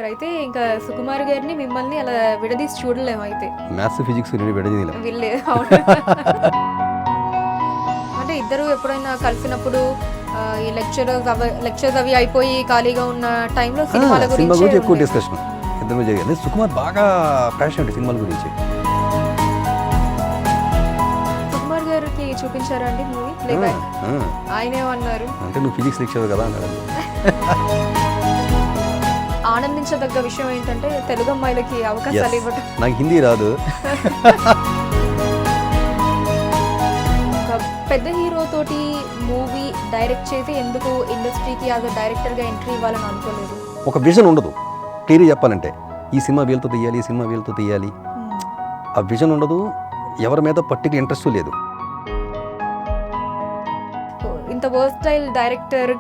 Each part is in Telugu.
సరే అయితే ఇంకా సుకుమార్ గారిని మిమ్మల్ని అలా విడదీసి చూడలేము అయితే. మ్యాథ్స్ ఫిజిక్స్ విడదీయలేం. వీళ్ళే అంటే ఇద్దరు ఎప్పుడైనా కలిసినప్పుడు ఈ లెక్చర్స్ అవి అయిపోయి ఖాళీగా ఉన్న టైంలో సినిమాల సినిమా గురించి ఎక్కువ గురించి డిస్కషన్ ఇద్దరు జరిగింది. సుకుమార్ బాగా ప్యాషన్ సినిమాల గురించి. సుకుమార్ గారికి చూపించారా అండి మూవీ ప్లేబ్యాక్? ఆయనేమన్నారు అంటే నువ్వు ఫిజిక్స్ లెక్చర్ కదా అన్నాడు. ఆనందించదగ్గ విషయం ఏంటంటే తెలుగు అమ్మాయిలకి అవకాశాలు ఇవ్వటం. నాకు హిందీ రాదు. ఒక పెద్ద హీరో తోటి మూవీ డైరెక్ట్ చేసి ఎందుకు ఇండస్ట్రీకి యాజ్ అ డైరెక్టర్గా ఎంట్రీ ఇవ్వాలని అనుకోలేదు? ఒక విజన్ ఉండదు. క్లియర్గా చెప్పాలంటే ఈ సినిమా వీళ్ళతో తీయాలి, ఈ సినిమా వీళ్ళతో తీయాలి, ఆ విజన్ ఉండదు. ఎవరి మీద పర్టికులర్ ఇంట్రెస్ట్ లేదు. ఇంత వర్స్టైల్ డైరెక్టర్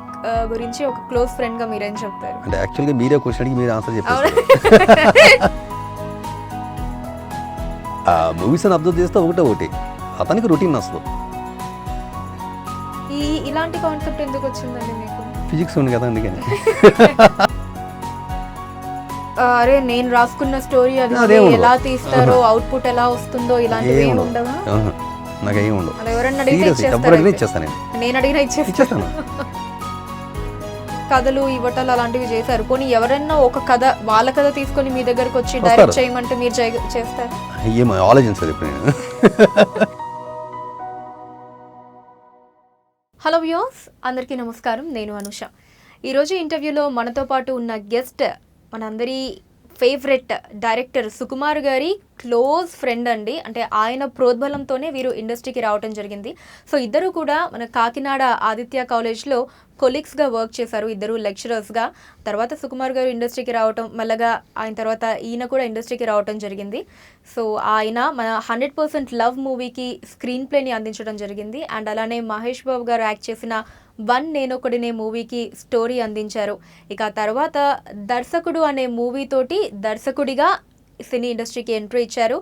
గురించి ఒక క్లోజ్ ఫ్రెండ్ గా మీరేం చెప్తారు? అంటే యాక్చువల్గా మీరే క్వశ్చన్ అడిగి మీరే ఆన్సర్ చెప్పారు. ఆ మూవీస్ అని అబ్జర్వ్ చేస్తే ఒకటి అతనికి రొటీన్ నచ్చదు. ఇలాంటి కాన్సెప్ట్ ఎందుకు వచ్చిందండి మీకు? ఫిజిక్స్ ఉంది కదా అందుకని. అరే నేను రాసుకున్న స్టోరీ అది ఎలా తీస్తారో అవుట్పుట్ ఎలా వస్తుందో ఇలాంటివి ఏమి ఉండవా? నాకు ఏమి ఉండవు. అలా ఎవరన్నా అడిగితే ఇచ్చేస్తాను. నేను అడిగినా ఇచ్చేస్తాను. కథలు ఇవ్వటాలు అలాంటివి చేశారు. పోనీ ఎవరైనా ఒక కథ వాళ్ళ కథ తీసుకొని మీ దగ్గరకు వచ్చి డైరెక్ట్ చేయమంటే మీరు చేస్తారు? ఏమో ఆలోచించాలి ఇప్పుడు నేను. హలో వ్యూవర్స్, అందరికీ నమస్కారం. నేను అనుష. ఈరోజు ఇంటర్వ్యూలో మనతో పాటు ఉన్న గెస్ట్ మనందరి ఫేవరెట్ డైరెక్టర్ సుకుమార్ గారి క్లోజ్ ఫ్రెండ్ అండి. అంటే ఆయన ప్రోద్బలంతోనే వీరు ఇండస్ట్రీకి రావడం జరిగింది. సో ఇద్దరు కూడా మన కాకినాడ ఆదిత్య కాలేజ్లో కొలీగ్స్గా వర్క్ చేశారు, ఇద్దరు లెక్చరర్స్గా. తర్వాత సుకుమార్ గారు ఇండస్ట్రీకి రావటం, మెల్లగా ఆయన తర్వాత ఈయన కూడా ఇండస్ట్రీకి రావటం జరిగింది. సో ఆయన మన 100% లవ్ మూవీకి స్క్రీన్ ప్లేని అందించడం జరిగింది. అండ్ అలానే మహేష్ బాబు గారు యాక్ట్ చేసిన వన్ నేనొకడినే మూవీకి స్టోరీ అందించారు. ఇక తర్వాత దర్శకుడు అనే మూవీ తోటి దర్శకుడిగా సినీ ఇండస్ట్రీకి ఎంట్రీ ఇచ్చారు.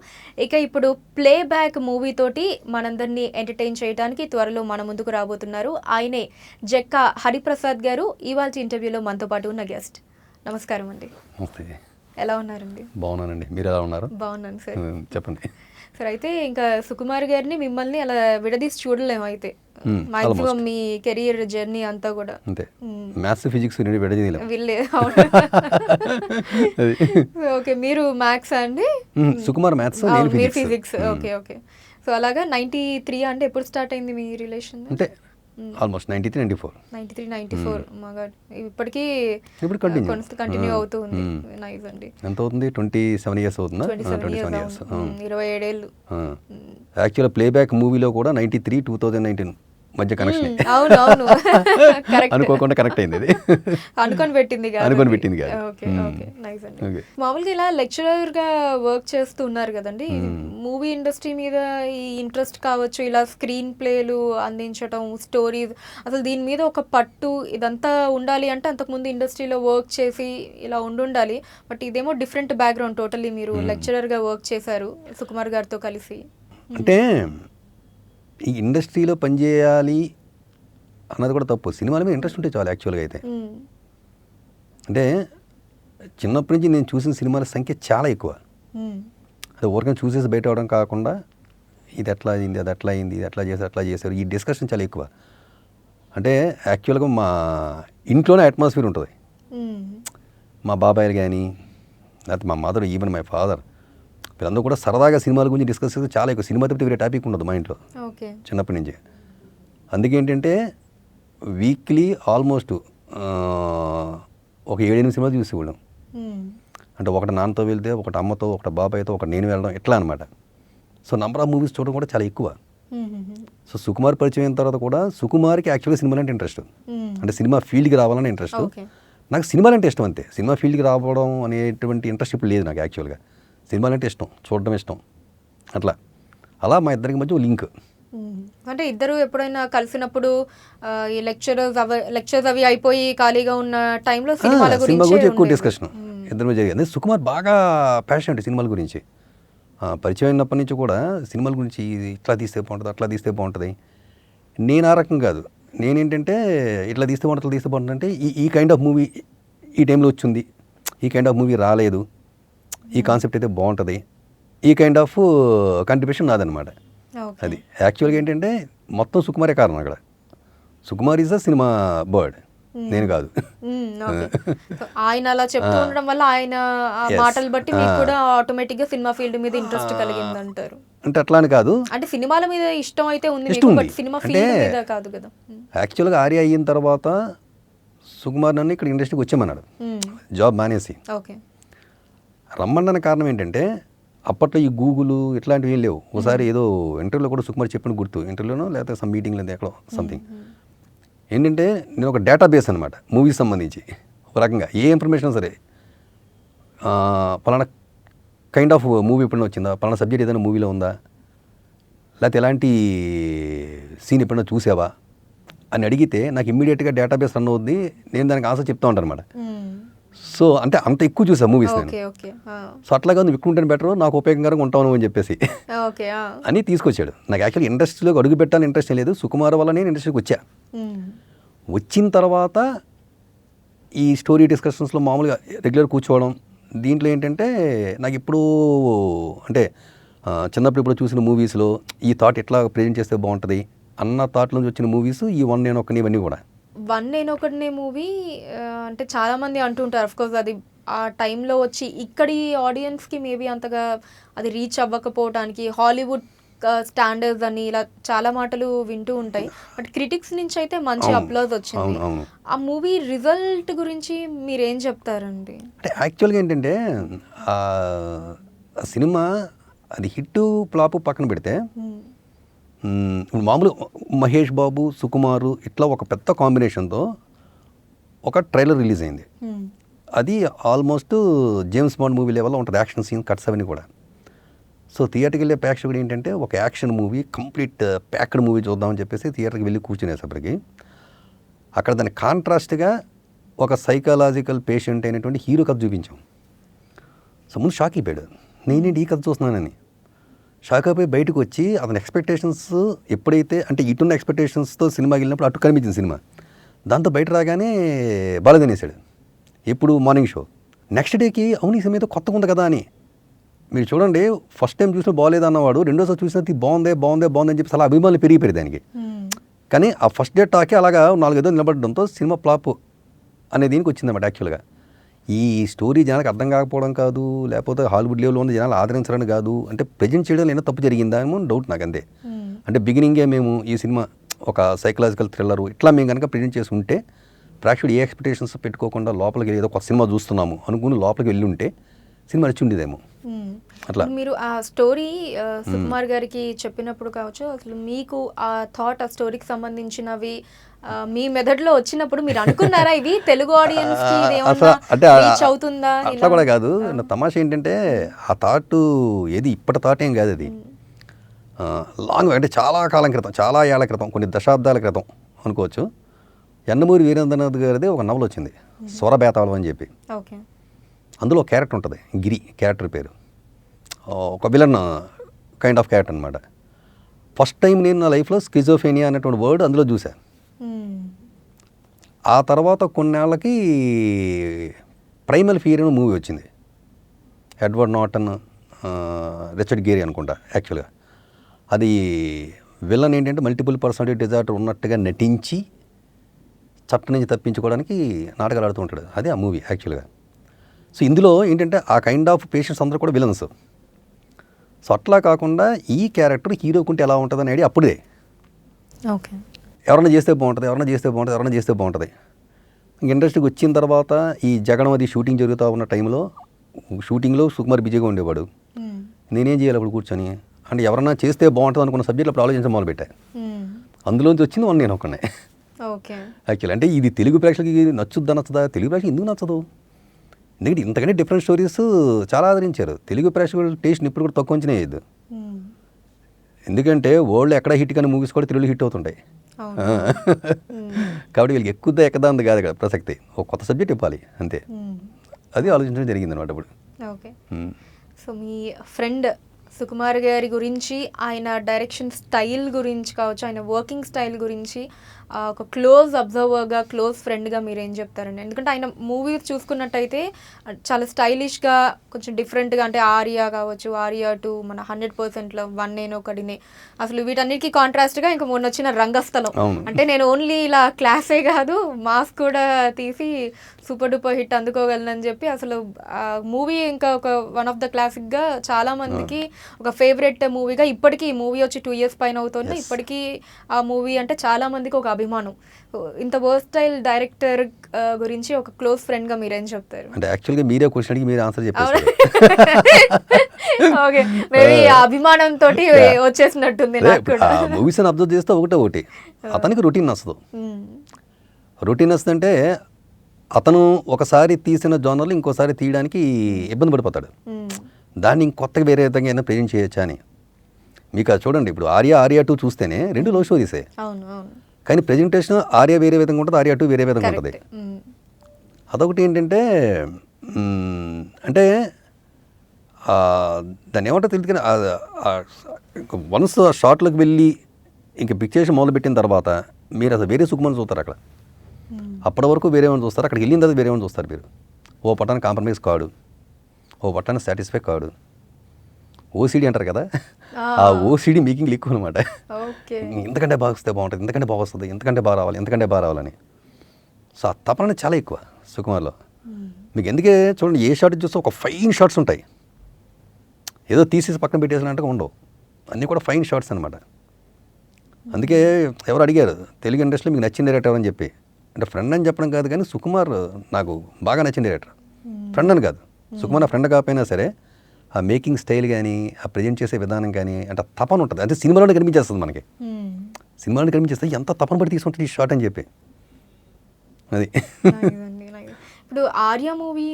ఇక ఇప్పుడు ప్లే బ్యాక్ మూవీ తోటి మనందరినీ ఎంటర్టైన్ చేయడానికి త్వరలో మన ముందుకు రాబోతున్నారు. ఆయనే జక్కా హరిప్రసాద్ గారు, ఇవాళ ఇంటర్వ్యూలో మనతో పాటు ఉన్న గెస్ట్. నమస్కారం అండి. ఎలా ఉన్నారండి? బాగున్నానండి. మీరు ఎలా ఉన్నారు? బాగున్నాను సార్. చెప్పండి సార్. అయితే ఇంకా సుకుమార్ గారిని మిమ్మల్ని అలా విడదీసి చూడలేము అయితే. మాక్సిమం మీ కెరియర్ జర్నీ అంతా కూడా అంతే. మ్యాథ్స్ ఫిజిక్స్ విడదీయలేం. వీళ్ళే. ఓకే, మీరు మ్యాథ్స్ అండి, సుకుమార్ మ్యాథ్స్, మీరు ఫిజిక్స్. Okay okay. సో అలాగా 93 అంటే ఎప్పుడు స్టార్ట్ అయింది మీ రిలేషన్? అంటే ఆల్మోస్ట్ 93-94. ఇప్పటికీ కంటిన్యూ అవుతూ ఉంది. నైస్ అండి. ఎంత అవుతుంది? 27 years అవుతుందా? 27 years. 27 ఏళ్ళు. యాక్చువల్గా ప్లేబ్యాక్ మూవీలో కూడా 93-2019 మధ్య కనెక్షన్. అవునవును, అనుకోకుండా కనెక్ట్ అయింది. అది అనుకొని పెట్టింది కాదు. ఓకే ఓకే, నైస్ అండి. మామూలుగా ఇలా లెక్చరర్ గా వర్క్ చేస్తూ ఉన్నారు కదండి. మూవీ ఇండస్ట్రీ మీద ఈ ఇంట్రెస్ట్ కావచ్చు, ఇలా స్క్రీన్ ప్లేలు అందించడం, స్టోరీస్, అసలు దీని మీద ఒక పట్టు ఇదంతా ఉండాలి అంటే అంతకుముందు ఇండస్ట్రీలో వర్క్ చేసి ఇలా ఉండాలి. బట్ ఇదేమో డిఫరెంట్ బ్యాక్గ్రౌండ్ టోటల్లీ. మీరు లెక్చరర్ గా వర్క్ చేశారు సుకుమార్ గారితో కలిసి. అంటే ఈ ఇండస్ట్రీలో పనిచేయాలి అన్నది కూడా తప్పు. సినిమాల మీద ఇంట్రెస్ట్ ఉంటే చాలు యాక్చువల్గా అయితే. అంటే చిన్నప్పటి నుంచి నేను చూసిన సినిమాల సంఖ్య చాలా ఎక్కువ. అది ఊరికనే చూసేసి బయట అవడం కాకుండా ఇది ఎట్లా అయింది, అది ఎట్లా అయింది, ఇది ఎట్లా చేశారు, ఈ డిస్కషన్ చాలా ఎక్కువ. అంటే యాక్చువల్గా మా ఇంట్లోనే అట్మాస్ఫియర్ ఉంటుంది. మా బాబాయిలు కానీ, లేకపోతే మా మదర్, ఈవెన్ మై ఫాదర్, వీళ్ళందరూ కూడా సరదాగా సినిమాల గురించి డిస్కస్ చేస్తే చాలా ఎక్కువ. సినిమా తప్పితే వేరే టాపిక్ ఉండదు మా ఇంట్లో చిన్నప్పటి నుంచి. అందుకే ఏంటంటే వీక్లీ ఆల్మోస్ట్ ఒక 7-8 సినిమాలు చూసేవాళ్ళం. అంటే ఒకటి నాన్నతో వెళ్తే, ఒకటి అమ్మతో, ఒకటి బాబాయ్తో, ఒకటి నేను వెళ్ళడం, ఎట్లా అనమాట. సో నంబర్ ఆఫ్ మూవీస్ చూడడం కూడా చాలా ఎక్కువ. సో సుకుమార్ పరిచయం అయిన తర్వాత కూడా సుకుమార్కి యాక్చువల్గా సినిమాలు అంటే ఇంట్రెస్ట్. అంటే సినిమా ఫీల్డ్కి రావాలని ఇంట్రెస్ట్. నాకు సినిమాలు అంటే ఇష్టం అంతే. సినిమా ఫీల్డ్కి రావడం అనేటువంటి ఇంట్రెస్ట్ ఇప్పుడు లేదు నాకు. యాక్చువల్గా సినిమాలు అంటే ఇష్టం, చూడడం ఇష్టం. అలా మా ఇద్దరికి మధ్య లింక్. అంటే ఇద్దరు ఎప్పుడైనా కలిసినప్పుడు ఈ లెక్చర్స్ అవి అయిపోయి ఖాళీగా ఉన్న టైంలో సినిమా గురించి ఎక్కువ డిస్కషన్ ఇద్దరి మధ్య జరిగింది. సుకుమార్ బాగా ప్యాషన్ సినిమాల గురించి. పరిచయం అయినప్పటి నుంచి కూడా సినిమాల గురించి ఇట్లా తీస్తే బాగుంటుంది, అట్లా తీస్తే బాగుంటుంది. నేను ఆ రకం కాదు. నేనేంటంటే ఇట్లా తీస్తే బాగుంటుంది, అట్లా తీస్తే బాగుంటుంది అంటే ఈ కైండ్ ఆఫ్ మూవీ ఈ టైంలో వచ్చింది, ఈ కైండ్ ఆఫ్ మూవీ రాలేదు, ఈ కాన్సెప్ట్ అయితే బాగుంటుంది, ఈ కైండ్ ఆఫ్ కంట్రిబ్యూషన్ నాదనమాట. ఓకే. అది యాక్చువల్గా ఏంటంటే మొత్తం సుకుమారే కారణం అక్కడ. Sukumar is the cinema bird, నేను కాదు. ఓకే. సో ఆయన అలా చెప్తూ ఉండడం వల్ల ఆయన ఆ Yes. మాటలు బట్టి మీకు కూడా ఆటోమేటిక్ గా సినిమా ఫీల్డ్ మీద ఇంట్రెస్ట్ కలిగింది అంటారు. అంటే అట్లా అని కాదు, అంటే సినిమాల మీద ఇష్టం అయితే ఉంది ఇష్టం మీకు, ఉంది. బట్ సినిమా అంటే ఫీల్డ్ మీద కాదు కదా. యాక్చువల్గా ఆర్య అయిన తర్వాత సుకుమార్ నన్ను ఇక్కడ ఇండస్ట్రీకి వచ్చామన్నాడు, జాబ్ మానేసి. ఓకే. రమ్మన్న కారణం ఏంటంటే అప్పట్లో ఈ గూగుల్ ఇట్లాంటివి ఏం లేవు. ఒకసారి ఏదో ఇంటర్వ్యూలో కూడా సుకుమార్ చెప్పిన గుర్తు, ఇంటర్వ్యూలోనో లేకపోతే సమ్ మీటింగ్లో ఎక్కడో సంథింగ్, ఏంటంటే నేను ఒక డేటాబేస్ అనమాట మూవీస్ సంబంధించి. ఒక రకంగా ఏ ఇన్ఫర్మేషన్ సరే, పలానా కైండ్ ఆఫ్ మూవీ ఎప్పుడైనా వచ్చిందా, పలానా సబ్జెక్ట్ ఏదైనా మూవీలో ఉందా, లేకపోతే ఎలాంటి సీన్ ఎప్పుడైనా చూసావా అని అడిగితే నాకు ఇమ్మీడియట్గా డేటాబేస్ రన్ అవుద్ది, నేను దానికి ఆన్సర్ చెప్తా ఉంటాను అనమాట. సో అంటే అంత ఎక్కువ చూసా మూవీస్ నేను. ఓకే. ఓకే. సో అట్లాగా నువ్వు ఎక్కువ ఉంటేనే బెటర్, నాకు ఉపయోగకరంగా ఉంటాను అని చెప్పేసి ఓకే. అని తీసుకొచ్చాడు. నాకు యాక్చువల్లీ ఇండస్ట్రీలోకి అడుగు పెట్టాలని ఇంట్రెస్ట్ లేదు, సుకుమార్ వల్ల నేను ఇండస్ట్రీకి వచ్చా. వచ్చిన తర్వాత ఈ స్టోరీ డిస్కషన్స్లో మామూలుగా రెగ్యులర్ కూర్చోవడం, దీంట్లో ఏంటంటే నాకు ఇప్పుడు అంటే చిన్నప్పుడు ఇప్పుడు చూసిన మూవీస్లో ఈ థాట్ ఎట్లా ప్రజెంట్ చేస్తే బాగుంటుంది అన్న థాట్ నుంచి వచ్చిన మూవీస్ ఈ వన్ నేను ఒకని ఇవన్నీ కూడా. వన్ నేను ఒకటినే మూవీ అంటే చాలా మంది అంటుంటారు, అఫ్ కోర్స్ అది ఆ టైంలో వచ్చి ఇక్కడి ఆడియన్స్కి మేబీ అంతగా అది రీచ్ అవ్వకపోవడానికి హాలీవుడ్ స్టాండర్డ్స్ అని ఇలా చాలా మాటలు వింటూ ఉంటాయి, బట్ క్రిటిక్స్ నుంచి అయితే మంచి అవును. అప్లాజ్ వచ్చింది. అవును, అవును. ఆ మూవీ రిజల్ట్ గురించి మీరేం చెప్తారండి? అంటే యాక్చువల్గా ఏంటంటే ఆ సినిమా అది హిట్ ఫ్లాప్ పక్కన పెడితే, ఇప్పుడు మామూలు మహేష్ బాబు సుకుమారు ఇట్లా ఒక పెద్ద కాంబినేషన్తో ఒక ట్రైలర్ రిలీజ్ అయింది. అది ఆల్మోస్ట్ జేమ్స్ బాండ్ మూవీ లెవెల్లో ఉంటుంది, యాక్షన్ సీన్ కట్స్ అవన్నీ కూడా. సో థియేటర్కి వెళ్ళే ప్రేక్షకుడు ఏంటంటే ఒక action movie complete packed movie చూద్దామని చెప్పేసి థియేటర్కి వెళ్ళి కూర్చునేసప్పటికి అక్కడ దాని కాంట్రాస్ట్గా ఒక సైకలాజికల్ పేషెంట్ అయినటువంటి హీరో కథ చూపించాం. సో ముందు షాక్ అయిపోయాడు, నేనేంటి ఈ కథ చూస్తున్నానని. షాక్ అయిపోయి బయటకు వచ్చి అతని ఎక్స్పెక్టేషన్స్ ఎప్పుడైతే అంటే ఇటున్న ఎక్స్పెక్టేషన్స్తో సినిమాకి వెళ్ళినప్పుడు అటు కనిపించింది సినిమా, దాంతో బయట రాగానే బాలేదనేసాడు. ఎప్పుడు మార్నింగ్ షో నెక్స్ట్ డేకి అవును ఈ సినిమా ఏదో కొత్తగా ఉంది కదా అని. మీరు చూడండి, ఫస్ట్ టైం చూసిన బాగాలేదు అన్నవాడు రెండోసారి చూసినది బాగుంది బాగుంది బాగుంది అని చెప్పి అలా అభిమానులు పెరిగిపోయారు దానికి. కానీ ఆ ఫస్ట్ డే టాకే అలాగా 4-5 నిలబడడంతో సినిమా ఫ్లాప్ అనే దీనికి వచ్చిందన్నమాట. యాక్చువల్గా ఈ స్టోరీ జనాలకు అర్థం కాకపోవడం కాదు, లేకపోతే హాలీవుడ్ లెవెల్లో ఉన్న జనాలు ఆదరించడానికి కాదు, అంటే ప్రజెంట్ చేయడంలో ఏమైనా తప్పు జరిగిందా ఏమో డౌట్ నాకు అంతే. అంటే బిగినింగే మేము ఈ సినిమా ఒక సైకలాజికల్ థ్రిల్లరు ఇట్లా మేము కనుక ప్రజెంట్ చేసి ఉంటే ప్రేక్షకుడు ఏ ఎక్స్పెక్టేషన్స్ పెట్టుకోకుండా లోపలికి ఏదో కొత్త సినిమా చూస్తున్నాము అనుకుని లోపలికి వెళ్ళి ఉంటే సినిమా నచ్చి ఉండేదేమో. అట్లా మీరు ఆ స్టోరీ సుకుమార్ గారికి చెప్పినప్పుడు కావచ్చు, అసలు మీకు ఆ థాట్ ఆ స్టోరీకి సంబంధించినవి మీ మెదడులో వచ్చినప్పుడు మీరు అనుకున్నారా ఇవి తెలుగు ఆడియన్స్ కి అంటే రీచ్ అవుతుందా? అట్లా కూడా కాదు. నా తమాషా ఏంటంటే ఆ థాట్ ఏది ఇప్పటి థాట్ ఏం కాదు, అది లాంగ్ అంటే చాలా కాలం క్రితం, చాలా ఏళ్ల క్రితం, కొన్ని దశాబ్దాల క్రితం అనుకోవచ్చు. యండమూరి వీరేంద్రనాథ్ గారిది ఒక నవల వచ్చింది స్వరబేతాళం అని చెప్పి. ఓకే. అందులో క్యారెక్టర్ ఉంటుంది, గిరి క్యారెక్టర్ పేరు, ఒక విలన్ కైండ్ ఆఫ్ క్యారెక్టర్ అనమాట. ఫస్ట్ టైం నేను నా లైఫ్లో స్కిజోఫేనియా అనేటువంటి వర్డ్ అందులో చూశాను. ఆ తర్వాత కొన్నేళ్ళకి ప్రైమల్ ఫియర్ అనే మూవీ వచ్చింది, ఎడ్వర్డ్ నార్టన్, రిచర్డ్ గేరీ అనుకుంటా. యాక్చువల్గా అది విలన్ ఏంటంటే మల్టిపుల్ పర్సనాలిటీ డిజార్డర్ ఉన్నట్టుగా నటించి చట్టం నుంచి తప్పించుకోవడానికి నాటకాలు ఆడుతూ ఉంటాడు, అదే ఆ మూవీ యాక్చువల్గా. సో ఇందులో ఏంటంటే ఆ కైండ్ ఆఫ్ పేషెంట్స్ అందరూ కూడా విలన్స్. సో అట్లా కాకుండా ఈ క్యారెక్టర్ హీరోకుంటే ఎలా ఉంటుంది అని ఐడియా అప్పుడే. ఓకే. ఎవరైనా చేస్తే బాగుంటుంది, ఎవరైనా చేస్తే బాగుంటుంది, ఎవరైనా చేస్తే బాగుంటుంది. ఇండస్ట్రీకి వచ్చిన తర్వాత ఈ జగడం అది షూటింగ్ జరుగుతూ ఉన్న టైంలో షూటింగ్లో సుకుమార్ బిజీగా ఉండేవాడు. నేనేం చేయాలి అప్పుడు కూర్చొని, అంటే ఎవరైనా చేస్తే బాగుంటుంది అనుకున్న సబ్జెక్టులు అప్పుడు ఆలోచించడం మొదలుపెట్టాను. అందులోంచి వచ్చింది వన్ నేను ఒక్కనే. ఓకే. యాక్చువల్లీ అంటే ఇది తెలుగు ప్రేక్షకులకి నచ్చుద్దా నచ్చదా, తెలుగు ప్రేక్షకులు ఎందుకు నచ్చదు, ఎందుకంటే ఇంతకంటే డిఫరెంట్ స్టోరీస్ చాలా ఆదరించారు. తెలుగు ప్రేక్షకుల టేస్ట్ని ఇప్పుడు కూడా తక్కువ అంచనా వేయద్దు, ఎందుకంటే వరల్డ్ ఎక్కడ హిట్ కానీ మూవీస్ కూడా తెలుగులో హిట్ అవుతుంటాయి. కాబట్టి వీళ్ళకి ఎక్కువ ఎక్కదాంది కాదు ఇక్కడ ప్రసక్తి, ఒక కొత్త సబ్జెక్ట్ ఇవ్వాలి అంతే. అది ఆలోచించడం జరిగింది అనమాట ఇప్పుడు. ఓకే. సో మీ ఫ్రెండ్ సుకుమార్ గారి గురించి, ఆయన డైరెక్షన్ స్టైల్ గురించి కావచ్చు, ఆయన వర్కింగ్ స్టైల్ గురించి ఒక క్లోజ్ అబ్జర్వర్గా, క్లోజ్ ఫ్రెండ్గా మీరు ఏం చెప్తారండి? ఎందుకంటే ఆయన మూవీ చూసుకున్నట్టయితే చాలా స్టైలిష్గా, కొంచెం డిఫరెంట్గా, అంటే ఆర్యా కావచ్చు, ఆర్యా 2, మన 100%లో 1 నేను ఒకడినే, అసలు వీటన్నిటికీ కాంట్రాస్ట్గా ఇంకా మొన్న వచ్చిన రంగస్థలం. అంటే నేను ఓన్లీ ఇలా క్లాసే కాదు, మాస్ కూడా తీసి సూపర్ డూపర్ హిట్ అందుకోగలనని చెప్పి అసలు మూవీ ఇంకా ఒక వన్ ఆఫ్ ద క్లాసిక్గా చాలా మందికి ఒక ఫేవరెట్ మూవీగా, ఇప్పటికీ ఈ మూవీ వచ్చి 2 years పైన అవుతుంది, ఇప్పటికీ ఆ మూవీ అంటే చాలా మందికి ఒక అభిమానం. ఇంత వర్స్టైల్ డైరెక్టర్ గురించి ఒక క్లోజ్ ఫ్రెండ్గా మీరేం చెప్తారు? అంటే యాక్చువల్గా మీరే క్వశ్చన్ అడిగి మీరు ఆన్సర్ చెప్పారు. ఓకే, మేబీ అభిమానంతో వచ్చేసినట్టుంది నాకు కూడా. మూవీస్ అని అబ్జర్వ్ చేస్తే ఒకటి అతనికి రొటీన్ నచ్చదు. రొటీన్ వస్తుందంటే అతను ఒకసారి తీసిన జోనర్లు ఇంకోసారి తీయడానికి ఇబ్బంది పడిపోతాడు. దాన్ని ఇంకొత్తగా వేరే విధంగా అయినా ప్రెజెంట్ చేయొచ్చా అని. మీకు అది చూడండి, ఇప్పుడు ఆర్యా 2 చూస్తేనే 2 లవ్ స్టోరీసే, కానీ ప్రెజెంటేషన్ ఆర్యా వేరే విధంగా ఉంటుంది, ఆర్యా 2 వేరే విధంగా ఉంటుంది. అదొకటి ఏంటంటే అంటే దాన్ని ఏమంటే తెలియదు, కానీ వన్స్ షార్ట్లోకి వెళ్ళి ఇంక పిక్చర్స్ మొదలుపెట్టిన తర్వాత మీరు అసలు వేరే సుకుమార్ని చూస్తారు. అక్కడ అప్పటి వరకు వేరే వాళ్ళని చూస్తారు, అక్కడికి వెళ్ళిన తర్వాత వేరే వాళ్ళని చూస్తారు. మీరు ఓ పట్టాన్ని కాంప్రమైజ్ కాడు, ఓ పట్టాన్ని సాటిస్ఫై కాడు. ఓసిడి అంటారు కదా, ఆ ఓసిడి మేకింగ్ ఎక్కువ అనమాట. ఇంతకంటే బాగా వస్తే బాగుంటుంది, ఇంతకంటే బాగా వస్తుంది, ఎంతకంటే బాగా రావాలి, ఎంతకంటే బాగా రావాలని. సో ఆ తపన చాలా ఎక్కువ సుకుమార్లో. మీకు ఎందుకే చూడండి, ఏ షాట్ చూస్తే ఒక ఫైన్ షాట్స్ ఉంటాయి, ఏదో తీసేసి పక్కన పెట్టేసినట్టుగా ఉండవు, అన్నీ కూడా ఫైన్ షాట్స్ అనమాట. అందుకే ఎవరు అడిగారు తెలుగు ఇండస్ట్రీలో మీకు నచ్చిన డైరెక్టర్ అని చెప్పి, అంటే ఫ్రెండ్ అని చెప్పడం కాదు, కానీ సుకుమార్ నాకు బాగా నచ్చిన డైరెక్టర్. ఫ్రెండ్ అని కాదు, సుకుమార్ నా ఫ్రెండ్ కాకపోయినా సరే ఆ మేకింగ్ స్టైల్ కానీ, ఆ ప్రజెంట్ చేసే విధానం కానీ, అంటే తపన ఉంటుంది. అంటే సినిమాలోనే కనిపించేస్తుంది మనకి, సినిమాలోనే కనిపించేస్తే ఎంత తపన పడి తీసుకుంటుంది ఈ షాట్ అని చెప్పి. అది ఇప్పుడు ఆర్యా మూవీ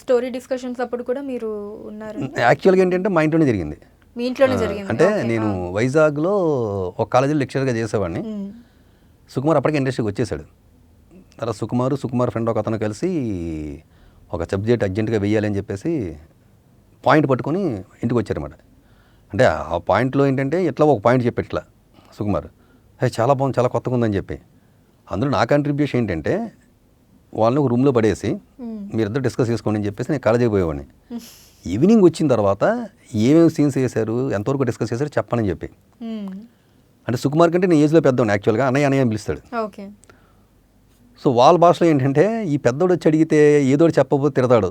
స్టోరీ డిస్కషన్స్ అప్పుడు కూడా మీరు ఉన్నారు? యాక్చువల్గా ఏంటంటే మా ఇంట్లోనే జరిగింది. మీ ఇంట్లోనే జరిగింది? అంటే నేను వైజాగ్లో ఒక కాలేజీలో లెక్చరర్గా చేసేవాడిని. సుకుమార్ అప్పటికే ఇండస్ట్రీకి వచ్చేసాడు. తర్వాత సుకుమార్ ఫ్రెండ్ ఒక అతను కలిసి ఒక సబ్జెక్ట్ అర్జెంటుగా వెయ్యాలి అని చెప్పేసి పాయింట్ పట్టుకొని ఇంటికి వచ్చారన్నమాట. అంటే ఆ పాయింట్లో ఏంటంటే ఇట్లా ఒక పాయింట్ చెప్పి ఇట్లా సుకుమార్ అది చాలా బాగుంది, చాలా కొత్తగా ఉందని చెప్పి. అందులో నా కాంట్రిబ్యూషన్ ఏంటంటే వాళ్ళని ఒక రూమ్లో పడేసి మీరిద్దరు డిస్కస్ చేసుకోండి అని చెప్పేసి నేను కాలేజీకి పోయేవాడిని. ఈవినింగ్ వచ్చిన తర్వాత ఏమేమి సీన్స్ వేశారు, ఎంతవరకు డిస్కస్ చేశారు చెప్పనని చెప్పి. అంటే సుకుమార్ కంటే నేను ఏజ్లో పెద్దవాడిని, యాక్చువల్గా అన్నయ్య అని పిలుస్తాడు. సో వాళ్ళ భాషలో ఏంటంటే ఈ పెద్దోడు వచ్చి అడిగితే ఏదోడు చెప్పకపోతే తిడతాడు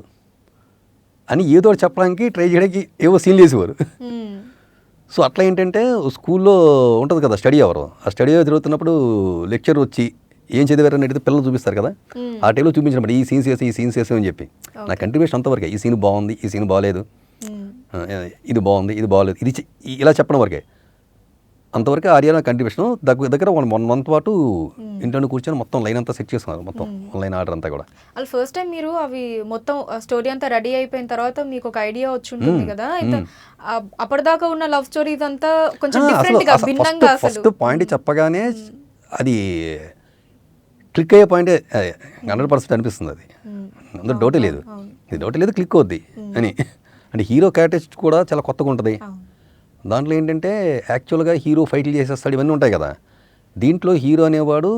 అని ఏదోడు చెప్పడానికి ట్రై చేయడానికి ఏవో సీన్లు వేసేవారు. సో అట్లా ఏంటంటే స్కూల్లో ఉంటుంది కదా స్టడీ అవర్, ఆ స్టడీ అవర్ జరుగుతున్నప్పుడు లెక్చర్ వచ్చి ఏం చదివారని అడిగితే పిల్లలు చూపిస్తారు కదా, ఆ టైంలో చూపించినప్పుడు ఈ సీన్స్ వేసి అని చెప్పి నా కంట్రిబ్యూషన్ అంతవరకే. ఈ సీన్ బాగుంది, ఈ సీన్ బాగాలేదు, ఇది బాగుంది, ఇది బాగాలేదు, ఇది ఇలా చెప్పడం వరకే. అంతవరకు ఆర్యా కంట్రిబ్యూషన్. దగ్గర 1 month పాటు ఇంట్లో కూర్చొని మొత్తం లైన్ అంతా సెట్ చేసుకున్నారు, మొత్తం లైన్ ఆర్డర్ అంతా కూడా. అసలు ఫస్ట్ టైం మీరు అవి మొత్తం స్టోరీ అంతా రెడీ అయిపోయిన తర్వాత మీకు ఒక ఐడియా వచ్చి ఉంటుంది కదా, అప్పటిదాకా ఉన్న లవ్ స్టోరీస్ అంతా కొంచెం డిఫరెంట్ గా, భిన్నంగా. ఫస్ట్ పాయింట్ చెప్పగానే అది క్లిక్ అయ్యే పాయింటే 100% అనిపిస్తుంది. అది అందులో డౌటే లేదు, ఇది డౌటే లేదు, క్లిక్ అవుద్ది అని. అంటే హీరో క్యారెక్టర్ కూడా చాలా కొత్తగా ఉంటుంది. దాంట్లో ఏంటంటే యాక్చువల్గా హీరో ఫైట్లు చేసేస్తాడు, ఇవన్నీ ఉంటాయి కదా. దీంట్లో హీరో అనేవాడు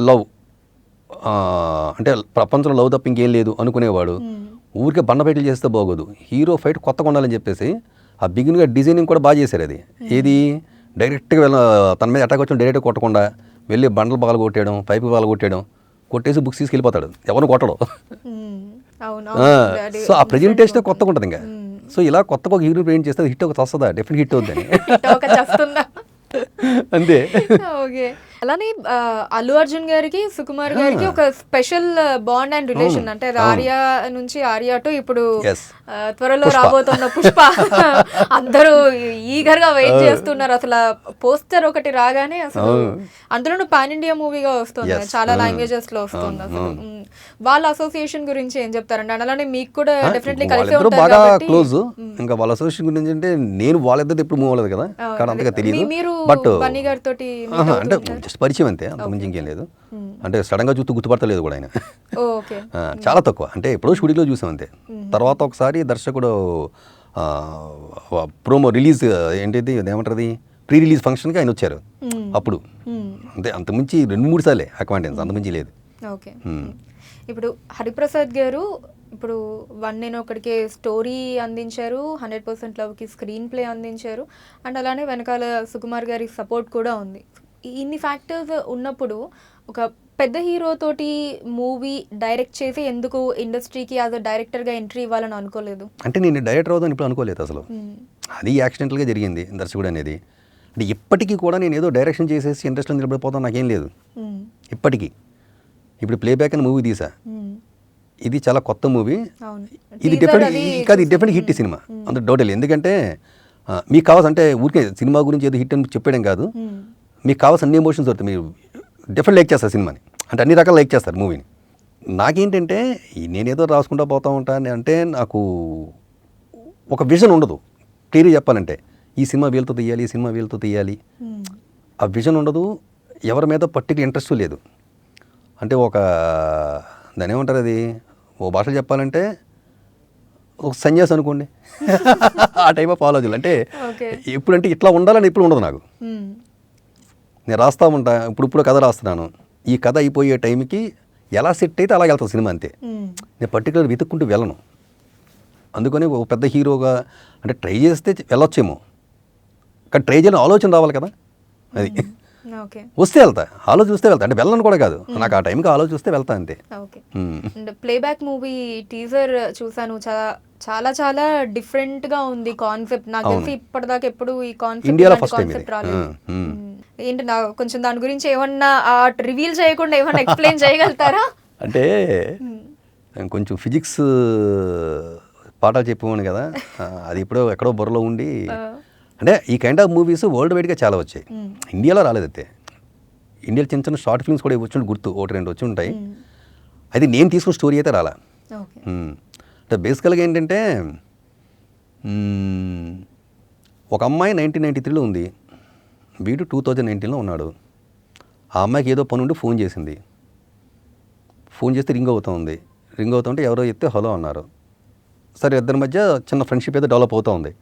లవ్, అంటే ప్రపంచంలో లవ్ తప్ప ఇంకేం లేదు అనుకునేవాడు. ఊరికే బండ ఫైట్లు చేస్తే బాగోదు, హీరో ఫైట్ కొత్తగా ఉండాలని చెప్పేసి ఆ బిగిన్గా డిజైనింగ్ కూడా బాగా చేశారు. అది ఏది డైరెక్ట్గా తన మీద అటాక్ వచ్చిన డైరెక్ట్గా కొట్టకుండా వెళ్ళి బండలు బాగా కొట్టేయడం, పైపు బాగా కొట్టేయడం, కొట్టేసి బుక్స్ తీసుకెళ్ళిపోతాడు, ఎవరిని కొట్టడు. సో ఆ ప్రెజెంటేషన్ కొత్తగా ఉంటుంది ఇంకా. సో ఇలా కొత్తగా ఒక హీరో ప్రెజెంట్ చేస్తే హిట్ ఒక వస్తుందా, డెఫినెట్ హిట్ అవుతుంది అంతే. ఓకే, అలానే అల్లు అర్జున్ గారికి సుకుమార్ గారికి ఒక స్పెషల్ బాండ్ అండ్ రిలేషన్. అంటే ఆర్యా నుంచి ఆర్యా 2, ఇప్పుడు త్వరలో రాబోతున్న పుష్ప. అందరూ ఈగర్ గా వెయిట్ చేస్తున్నారు. అసలు పోస్టర్ ఒకటి రాగానే అసలు అందులో పాన్ ఇండియా మూవీగా వస్తుంది, చాలా లాంగ్వేజెస్ లో వస్తుంది. అసలు వాళ్ళ అసోసియేషన్ గురించి ఏం చెప్తారండి? అలానే మీకు కూడా డెఫినెట్లీ కలిసి ఉంటారు బాగా క్లోజ్. ఇంకా వాళ్ళ అసోసియేషన్ గురించి అంటే నేను వాళ్ళిద్దరు ఎప్పుడు మూవ్ అవ్వలేదు కదా, కానీ అంతగా తెలియదు. బట్ అంటే జస్ట్ పరిచయం అంతే, అంత మించి ఇంకేం లేదు. అంటే సడన్ గా చూస్తూ గుర్తుపడతలేదు కూడా ఆయన, చాలా తక్కువ. అంటే ఎప్పుడో షూటింగ్లో చూసాం అంతే. తర్వాత ఒకసారి దర్శకుడు ప్రోమో రిలీజ్ ఏంటిది ఏమంటారు ప్రీ రిలీజ్ ఫంక్షన్కి ఆయన వచ్చారు అప్పుడు. అంతే, అంతకుమించి 2-3 సార్లే అక్వాంటెన్స్, అంతకుమించి లేదు. ఓకే. ఇప్పుడు హరిప్రసాద్ గారు ఇప్పుడు 1 నేను ఒకడికి స్టోరీ అందించారు, 100% లవ్కి స్క్రీన్ ప్లే అందించారు, అండ్ అలానే వెనకాల సుకుమార్ గారి సపోర్ట్ కూడా ఉంది. ఇన్ని ఫ్యాక్టర్స్ ఉన్నప్పుడు ఒక పెద్ద హీరో తోటి మూవీ డైరెక్ట్ చేసి ఎందుకు ఇండస్ట్రీకి యాజ్ అ డైరెక్టర్గా ఎంట్రీ ఇవ్వాలని అనుకోలేదు? అంటే నేను డైరెక్టర్ అవుతాను ఇప్పుడు అనుకోలేదు అసలు. అది యాక్సిడెంటల్గా జరిగింది దర్శకుడు అనేది. అంటే ఇప్పటికీ కూడా నేను ఏదో డైరెక్షన్ చేసేసి ఇంట్రెస్ట్లో నిలబడిపోతాను నాకేం లేదు ఇప్పటికీ. ఇప్పుడు ప్లేబ్యాక్ అని మూవీ తీసా, ఇది చాలా కొత్త మూవీ, ఇది డెఫినెట్ హిట్ సినిమా, అందులో డౌట్ లేదు. ఎందుకంటే మీకు కావాల్సి అంటే ఊరికే సినిమా గురించి ఏదో హిట్ అని చెప్పడం కాదు, మీకు కావాల్సిన అన్ని ఎమోషన్స్ దొరుకుతాయి, మీరు డెఫినెట్ లైక్ చేస్తారు సినిమాని, అంటే అన్ని రకాలు లైక్ చేస్తారు మూవీని. నాకేంటంటే నేనేదో రాసుకుంటూ పోతూ ఉంటాను, అంటే నాకు ఒక విజన్ ఉండదు. క్లియర్గా చెప్పాలంటే ఈ సినిమా వీళ్ళతో తీయాలి, ఈ సినిమా వీళ్ళతో తీయాలి, ఆ విజన్ ఉండదు, ఎవరి మీద పర్టికులర్ ఇంట్రెస్ట్ లేదు. అంటే ఒక దాని ఏమంటారు, అది ఓ భాషలో చెప్పాలంటే ఒక సన్యాసి అనుకోండి ఆ టైప్ ఆఫ్ ఆలోచనలు. అంటే ఎప్పుడంటే ఇట్లా ఉండాలని ఎప్పుడు ఉండదు నాకు. నేను రాస్తూ ఉంటా, ఇప్పుడు కథ రాస్తున్నాను, ఈ కథ అయిపోయే టైంకి ఎలా సెట్ అయితే అలా వెళ్తాను సినిమా, అంతే. నేను పర్టికులర్ వెతుక్కుంటూ వెళ్ళను. అందుకని ఒక పెద్ద హీరోగా అంటే ట్రై చేస్తే వెళ్ళొచ్చేమో, కానీ ట్రై చేయని ఆలోచన రావాలి కదా, అది వస్తే వెళ్తా, ఆలోచన వస్తే వెళ్తా, అంటే వెళ్ళను కూడా కాదు, నాకు ఆ టైంకి ఆలోచన వస్తే వెళ్తా, అంతే. Okay. And playback movie teaser చూసాను, చాలా చాలా డిఫరెంట్ గా ఉంది కాన్సెప్ట్. నాకు తెలిసి ఇప్పటిదాకా ఎప్పుడు ఈ కాన్సెప్ట్ రాలేదు. ఏంటి నా కొంచెం దాని గురించి ఏమన్నా రివీల్ చేయకుండా ఏమన్నా ఎక్స్ప్లెయిన్ చేయగలుగుతారా? అంటే కొంచెం ఫిజిక్స్ పాఠాలు చెప్పేవాడిని కదా, అది ఇప్పుడు ఎక్కడో బుర్రలో ఉండి, అంటే ఈ కైండ్ ఆఫ్ మూవీస్ వరల్డ్ వైడ్గా చాలా వచ్చాయి, ఇండియాలో రాలేదైతే. ఇండియాలో చిన్న చిన్న షార్ట్ ఫిల్మ్స్ కూడా వచ్చి గుర్తు 1-2 వచ్చి ఉంటాయి, అది నేను తీసుకున్న స్టోరీ అయితే రాలా. అంటే బేసికల్గా ఏంటంటే ఒక అమ్మాయి 1993లో ఉంది, వీడు 2019లో ఉన్నాడు. ఆ అమ్మాయికి ఏదో పని ఉండి ఫోన్ చేసింది, ఫోన్ చేస్తే రింగ్ అవుతుంది, రింగ్ అవుతుంటే ఎవరో చెప్తే హలో అన్నారు. సరే, ఇద్దరి మధ్య చిన్న ఫ్రెండ్షిప్ ఏదో డెవలప్ అవుతూ ఉంది.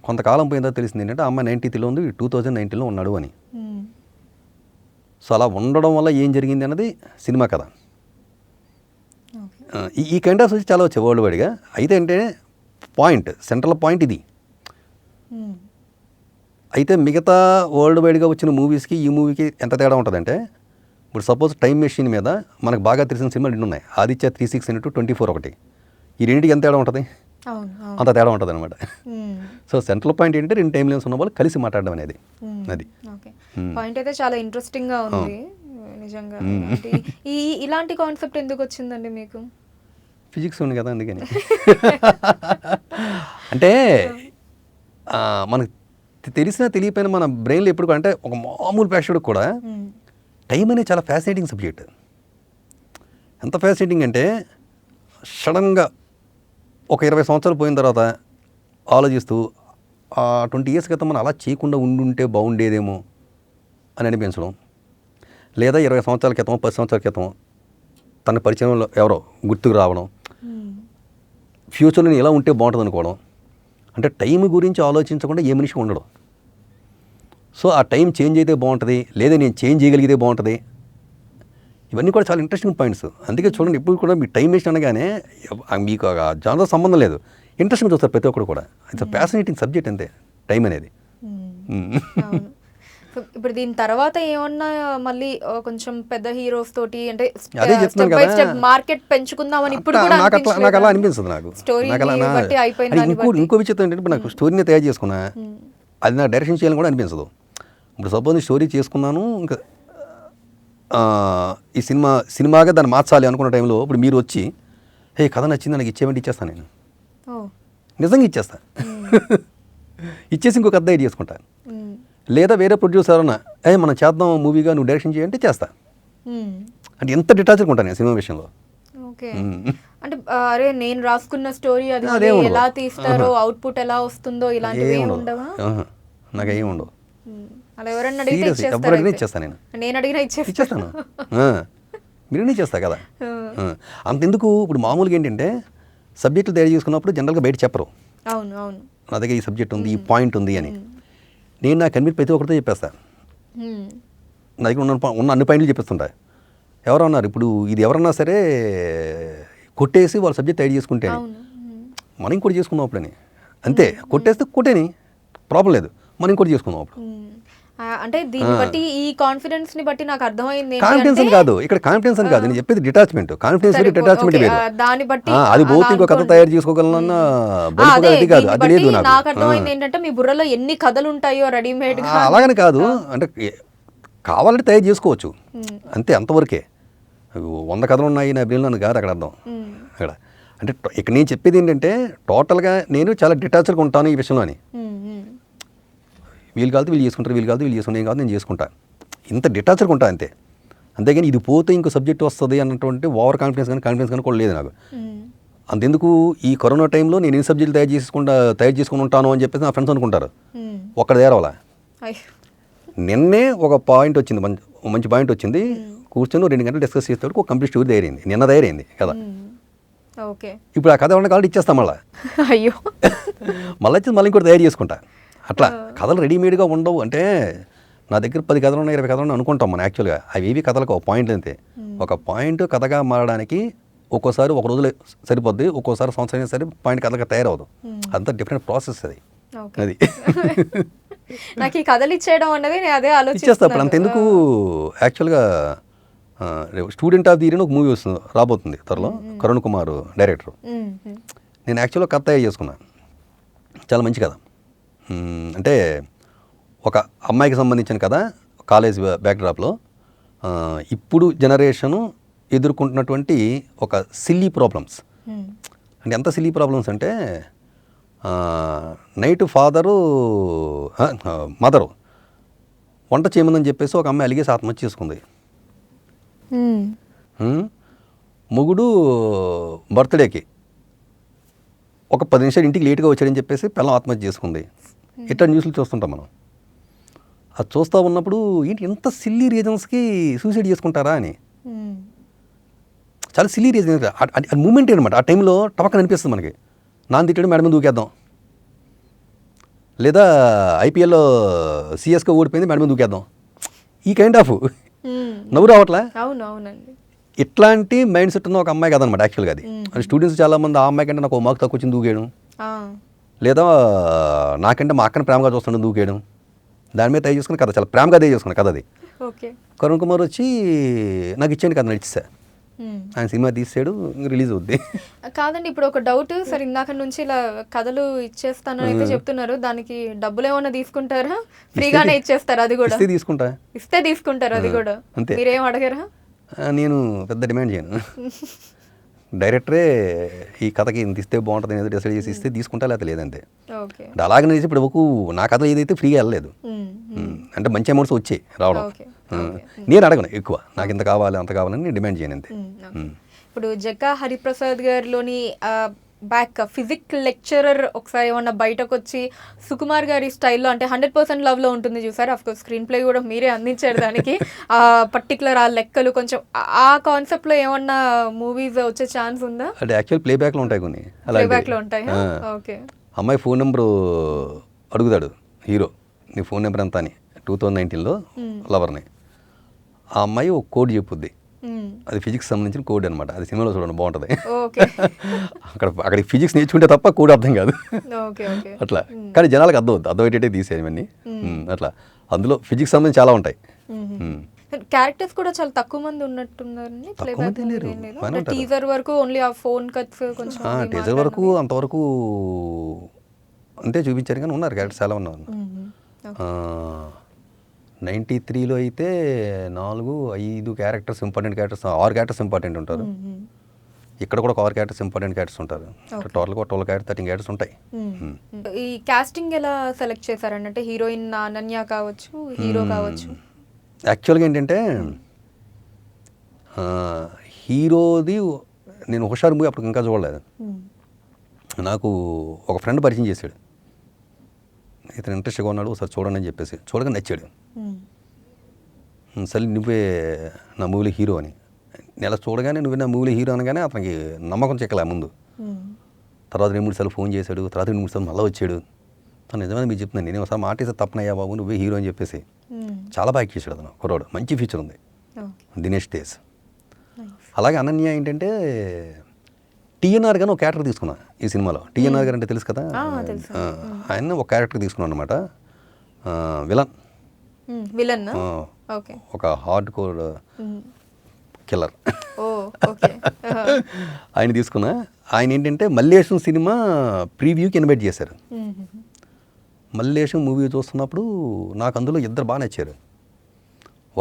కొంతకాలం పోయిందో తెలిసింది ఏంటంటే ఆ అమ్మాయి 93లో ఉంది, 2019లో ఉన్నాడు అని. సో అలా ఉండడం వల్ల ఏం జరిగింది అన్నది సినిమా కథ. ఈ కైండ్ ఆఫ్ చాలా వచ్చాయి వరల్డ్ వైడ్గా. అయితే అంటే సెంట్రల్ పాయింట్ ఇది. అయితే మిగతా వరల్డ్ వైడ్గా వచ్చిన మూవీస్కి ఈ మూవీకి ఎంత తేడా ఉంటుందంటే, ఇప్పుడు సపోజ్ టైం మెషిన్ మీద మనకు బాగా తెలిసిన సినిమాలు 2 ఉన్నాయి, ఆదిత్య 36/24 ఒకటి. ఈ రెండింటికి ఎంత తేడా ఉంటుంది, అంత తేడా ఉంటుంది అనమాట. సో సెంట్రల్ పాయింట్ ఏంటంటే 2 టైం లైన్స్ ఉన్న వాళ్ళు కలిసి మాట్లాడడం అనేది. అది పాయింట్ అయితే చాలా ఇంట్రెస్టింగ్గా ఉంది నిజంగా. ఇలాంటి కాన్సెప్ట్ ఎందుకు వచ్చిందండి మీకు? ఫిజిక్స్ ఉంది కదా అందుకని. అంటే మనకు తెలిసినా తెలియపోయినా మన బ్రెయిన్లో ఎప్పుడు అంటే ఒక మామూలు ప్రేక్షకుడికి కూడా టైం అనేది చాలా ఫ్యాసినేటింగ్ సబ్జెక్ట్. ఎంత ఫ్యాసినేటింగ్ అంటే సడన్గా ఒక 20 సంవత్సరాలు పోయిన తర్వాత ఆలోచిస్తూ 20 ఇయర్స్ క్రితం మనం అలా చేయకుండా ఉండుంటే బాగుండేదేమో అని అనిపించడం, లేదా 20 సంవత్సరాల క్రితం 10 సంవత్సరాల క్రితం తన పరిచయంలో ఎవరో గుర్తుకు రావడం, ఫ్యూచర్లో ఎలా ఉంటే బాగుంటుంది అనుకోవడం. అంటే టైం గురించి ఆలోచించకుండా ఏ మనిషి ఉండడం. సో ఆ టైం చేంజ్ అయితే బాగుంటుంది, లేదా నేను చేంజ్ చేయగలిగితే బాగుంటుంది, ఇవన్నీ కూడా చాలా ఇంట్రెస్టింగ్ పాయింట్స్. అందుకే చూడండి, ఇప్పుడు కూడా మీ టైం వేస్ట్ అనగానే మీకు జానతో సంబంధం లేదు, ఇంట్రెస్టింగ్ చూస్తారు ప్రతి ఒక్కరు కూడా. ఇట్స్ ఫ్యాసినేటింగ్ సబ్జెక్ట్ అంతే టైం అనేది. ఇప్పుడు దీని తర్వాత ఏమన్నా మళ్ళీ కొంచెం పెద్ద హీరోస్ తోటి అంటే అదే చెప్తున్నాను కదా, మార్కెట్ పెంచుకుందామని ఇప్పుడు కూడా నాకు అలా అనిపిస్తుంది. ఇంకో విచిత్రం ఏంటంటే, నాకు స్టోరీని తయారు చేసుకున్నా, అది నాకు డైరెక్షన్ చేయాలని కూడా అనిపించదు. ఇప్పుడు సపోజ్ స్టోరీ చేసుకున్నాను, ఇంకా ఈ సినిమాగా దాన్ని మార్చాలి అనుకున్న టైంలో ఇప్పుడు మీరు వచ్చి హే కథ నచ్చింది నాకు ఇచ్చేవంటి ఇచ్చేస్తాను, నేను నిజంగా ఇచ్చేస్తా. ఇచ్చేసి ఇంకొక కథ ఐడియా చేసుకుంటా. లేదా వేరే ప్రొడ్యూసర్ అన్న మనం చేద్దాం మూవీగా నువ్వు డైరెక్షన్ చేయంటే చేస్తా. అంటే ఎంత డిటాచ్గా ఉంటాను నేను సినిమా విషయంలో. అంటే అరే నేను రాసుకున్న స్టోరీ అది ఎలా తీస్తారో, అవుట్పుట్ ఎలా వస్తుందో ఇలాంటివి ఏమి ఉండవా? నాకు ఏమి ఉండవు. అలా ఎవరన్నా అడిగితే ఇచ్చేస్తాను, నేను అడిగినా ఇచ్చేస్తాను, మీరు చేస్తా కదా. అంతెందుకు, ఇప్పుడు మామూలుగా ఏంటంటే సబ్జెక్టులు తయారు చేసుకున్నప్పుడు జనరల్గా బయట చెప్పరు, అవును అవును నా దగ్గర ఈ సబ్జెక్ట్ ఉంది, ఈ పాయింట్ ఉంది అని. నేను నాకు కనిపించి ప్రతి ఒక్కరితో చెప్పేస్తాను. నా దగ్గర ఉన్న అన్ని పాయింట్లు చెప్పేస్తుంటా. ఎవరో ఉన్నారు ఇప్పుడు, ఇది ఎవరన్నా సరే కొట్టేసి వాళ్ళ సబ్జెక్ట్ ఐడి చేసుకుంటే అవును మనం ఇంకోటి చేసుకుందాం అప్పుడని. అంతే, కొట్టేస్తే కొట్టేని ప్రాబ్లం లేదు, మనం ఇంకోటి చేసుకుందాం అప్పుడు. అంటే దీన్ని బట్టి ఈ కాన్ఫిడెన్స్ ని బట్టి నాకు అర్థమైంది కాన్ఫిడెన్స్ అని కాదు ఇక్కడ, కాన్ఫిడెన్స్ అని కాదు నేను చెప్పేది, డిటాచ్మెంట్. కాన్ఫిడెన్స్ వేరు, డిటాచ్మెంట్ వేరు. దాన్ని బట్టి అది పోతే ఇంకో కథ తయారు చేసుకోగలనన్న అది కాదు, అది లేదు నాకు అర్థమైంది ఏంటంటే మీ బుర్రలో ఎన్ని కథలు ఉంటాయో రెడీమేడ్ గా. అలాగని కాదు, అంటే కావాలంటే తయారు చేసుకోవచ్చు అంతే, అంతవరకే. 100 కథలు ఉన్నాయి నా బ్రెయిన్లో అని కాదు అక్కడ అర్థం. అక్కడ అంటే ఇక్కడ నేను చెప్పేది ఏంటంటే టోటల్గా నేను చాలా డిటాచ్డ్గా ఉంటాను ఈ విషయంలోని. వీళ్ళు కాదు వీళ్ళు చేసుకుంటారు, వీళ్ళు కాదు వీళ్ళు చేసుకుంటారు, ఏం కాదు నేను చేసుకుంటా, ఇంత డిటాచ్డ్గా ఉంటా అంతే. అంతేగాని ఇది పోతే ఇంకో సబ్జెక్ట్ వస్తుంది అన్నటువంటి ఓవర్ కాన్ఫిడెన్స్ కానీ కూడా లేదు నాకు. అంతెందుకు ఈ కరోనా టైంలో నేను ఎన్ని సబ్జెక్టులు తయారు చేసుకుని ఉంటాను అని చెప్పేసి నా ఫ్రెండ్స్ అనుకుంటారు. ఒక్కడ దేరవాలా నిన్నే ఒక పాయింట్ వచ్చింది, మంచి పాయింట్ వచ్చింది, కూర్చొని 2 గంటలు డిస్కస్ చేస్తాడు, ఒక కంప్లీట్ స్టోరీ తయారైంది, నిన్న తయారైంది కదా. ఓకే ఇప్పుడు ఆ కథ ఉన్న కావాలి ఇచ్చేస్తాం మళ్ళీ. అయ్యో మళ్ళీ వచ్చి మళ్ళీ ఇంకోటి తయారు చేసుకుంటా. అట్లా కథలు రెడీమేడ్గా ఉండవు. అంటే నా దగ్గర 10 కథలు ఉన్నాయి, 20 కథలు ఉన్నాయి అనుకుంటాం మనం. యాక్చువల్గా అవి ఏవి కథలకు ఒక పాయింట్లు అంతే. ఒక పాయింట్ కథగా మారడానికి ఒక్కోసారి ఒక రోజులో సరిపోద్ది, ఒక్కోసారి సంవత్సరం సరే పాయింట్ కథగా తయారవదు. అంతా డిఫరెంట్ ప్రాసెస్ అది. అది నాకు ఈ కథలు ఇచ్చేయడం అన్నది నేను అదే ఇచ్చేస్తా. అప్పుడు అంతెందుకు యాక్చువల్గా స్టూడెంట్ ఆఫ్ ది ఇయర్ ఒక మూవీ వస్తుంది, రాబోతుంది త్వరలో, కరుణ్ కుమార్ డైరెక్టర్. నేను యాక్చువల్గా కథ తయారు చేసుకున్నాను, చాలా మంచి కథ. అంటే ఒక అమ్మాయికి సంబంధించిన కథ, కాలేజ్ బ్యాక్డ్రాప్లో ఇప్పుడు జనరేషను ఎదుర్కొంటున్నటువంటి ఒక సిల్లీ ప్రాబ్లమ్స్. అంటే ఎంత సిల్లీ ప్రాబ్లమ్స్ అంటే నైట్ మదరు వంట చేయమని చెప్పేసి ఒక అమ్మాయి అలిగేసి ఆత్మహత్య చేసుకుంది. మొగుడు బర్త్డేకి ఒక 10 నిమిషాలు ఇంటికి లేట్గా వచ్చాడని చెప్పేసి పిల్లం ఆత్మహత్య చేసుకుంది. ఇట్లా న్యూస్లు చూస్తుంటాం మనం. అది చూస్తూ ఉన్నప్పుడు ఏంటి ఎంత సిల్లీ రీజన్స్కి సూసైడ్ చేసుకుంటారా అని, చాలా సిల్లీ రీజన్స్. అది మూమెంట్ అనమాట. ఆ టైంలో టపక్కన అనిపిస్తుంది మనకి, నాన్న తిట్టాడు మేడం మీద దూకేద్దాం, లేదా ఐపీఎల్లో సిఎస్కే ఓడిపోయింది మేడం మీద దూకేద్దాం, ఈ కైండ్ ఆఫ్ నవ్వు రావట్లా. అవునవునండి. ఇట్లాంటి మైండ్ సెట్ ఉన్న ఒక అమ్మాయి కదనమాట యాక్చువల్గా అది. అంటే స్టూడెంట్స్ చాలామంది ఆ అమ్మాయి కంటే నాకు ఒక మార్క్ తక్కువ వచ్చింది దూకేయడం, లేదా నాకంటే మా అక్కని ప్రేమగా చూస్తుండే దూకేయడం, దాని మీద తయారు చేసుకుని కథ, చాలా ప్రేమగా తయారు చేసుకున్న కథ అది. కరుణ్ కుమార్ వచ్చి నాకు ఇచ్చేయండి కథ నడిచేసా, ఆయన సినిమా తీసాడు, రిలీజ్ అవుద్ది. కాదండి, ఇప్పుడు ఒక డౌట్ సార్, ఇందాక నుంచి ఇలా కథలు ఇచ్చేస్తాను అయితే చెప్తున్నారు, దానికి డబ్బులు ఏమన్నా తీసుకుంటారా, ఫ్రీగానే ఇచ్చేస్తారా? అది కూడా ఇస్తే తీసుకుంటారు, అది కూడా మీరేం అడగరా? నేను పెద్ద డిమాండ్ చేయను, డైరెక్టరే ఈ కథకి ఇంత ఇస్తే బాగుంటుంది ఏదో డిసైడ్ చేసి ఇస్తే తీసుకుంటా, లేకపోతే లేదంతే. అంటే అలాగనే ఇప్పుడు వరకు నా కథ ఏదైతే ఫ్రీగా వెళ్ళలేదు, అంటే మంచి అమౌంట్స్ వచ్చాయి రావడం. నేను అడగను ఎక్కువ, నాకు ఇంత కావాలి అంత కావాలని నేను డిమాండ్ చేయను అంతే. ఇప్పుడు జక్కా హరిప్రసాద్ గారిలోని బ్యాక్ ఫిజిక్స్ లెక్చరర్ ఒకసారి ఏమన్నా బయటకు వచ్చి సుకుమార్ గారి స్టైల్లో, అంటే 100% లవ్లో ఉంటుంది చూసారు, అఫ్కోర్స్ స్క్రీన్ ప్లే కూడా మీరే అందించారు దానికి, ఆ పర్టికులర్ ఆ లెక్కలు కొంచెం ఆ కాన్సెప్ట్లో ఏమన్నా మూవీస్ వచ్చే ఛాన్స్ ఉందా? అంటే యాక్చువల్ ప్లేబ్యాక్లో ఉంటాయి కొన్ని, ప్లేబ్యాక్లో ఉంటాయి. ఓకే, అమ్మాయి ఫోన్ నెంబరు అడుగుతాడు హీరో, నీ ఫోన్ నెంబర్ ఎంత అని, 2019లో లవర్ని. ఆ అమ్మాయి ఒక కోడ్ చెప్పుద్ది, అది ఫిజిక్స్ సంబంధించిన కోడ్ అనమాట. అది సినిమాలో చూడండి బాగుంటుంది. అక్కడ ఫిజిక్స్ నేర్చుకుంటే తప్ప కోడ్ అర్థం కాదు అట్లా. కానీ జనాలకు అర్థమయ్యేటట్టే తీసేవన్నీ అట్లా. అందులో ఫిజిక్స్ సంబంధించి చాలా ఉంటాయి. క్యారెక్టర్స్ కూడా చాలా తక్కువ మంది ఉన్నట్టున్నారండి. టీజర్ వరకు ఓన్లీ ఆ ఫోన్ కట్స్ కొంచెం, టీజర్ వరకు అంతవరకు అంతే చూపించారు, కానీ ఉన్నారు క్యారెక్టర్స్ చాలా ఉన్నారు. 93లో అయితే 4-5 characters, important characters, 6 characters important ఉంటారు. ఇక్కడ కూడా ఒక 6 క్యారెక్టర్స్ ఇంపార్టెంట్ క్యారెక్టర్స్ ఉంటారు. టోటల్గా 12 క్యారెక్టర్స్, 13 క్యారెక్టర్స్ ఉంటాయి. ఈ కాస్టింగ్ ఎలా సెలెక్ట్ చేశారండి? అంటే హీరోయిన్ అనన్య కావచ్చు, హీరో కావచ్చు. యాక్చువల్గా ఏంటంటే హీరోది నేను హుషారు మూవీ అప్పుడు ఇంకా చూడలేదు. నాకు ఒక ఫ్రెండ్ పరిచయం చేశాడు, ఇతను ఇంట్రెస్ట్గా ఉన్నాడు ఒకసారి చూడండి అని చెప్పేసి, చూడగా నచ్చాడు. సరే నువ్వే నా మూవీలో హీరో అని, నేను చూడగానే నువ్వే నా మూవీలో హీరో అనగానే అతనికి నమ్మకం చెక్కలే ముందు. తర్వాత 2-3 సార్లు ఫోన్ చేశాడు, తర్వాత 2-3 సార్లు మళ్ళీ వచ్చాడు. నిజమైన మీకు చెప్తున్నాను, నేను ఒకసారి మాట వేస్తే తప్పనయ్యా బాబు నువ్వే హీరో అని చెప్పేసి. చాలా బాగా యాక్ట్ చేశాడు అతను, కుర్రాడు, మంచి ఫ్యూచర్ ఉంది. దినేష్ తేజ్. అలాగే అనన్య ఏంటంటే టీఎన్ఆర్ గారిని ఒక క్యారెక్టర్ తీసుకున్నా ఈ సినిమాలో. టీఎన్ఆర్ గారు అంటే తెలుసు కదా, ఆయన ఒక క్యారెక్టర్ తీసుకున్నాను అనమాట, విలన్, ఒక హార్డ్ కోర్ కిల్లర్. ఆయన తీసుకున్నా. ఆయన ఏంటంటే మల్లేశం సినిమా ప్రీవ్యూకి ఇన్వైట్ చేశారు. మల్లేశం మూవీ చూస్తున్నప్పుడు నాకు అందులో ఇద్దరు బాగా నచ్చారు.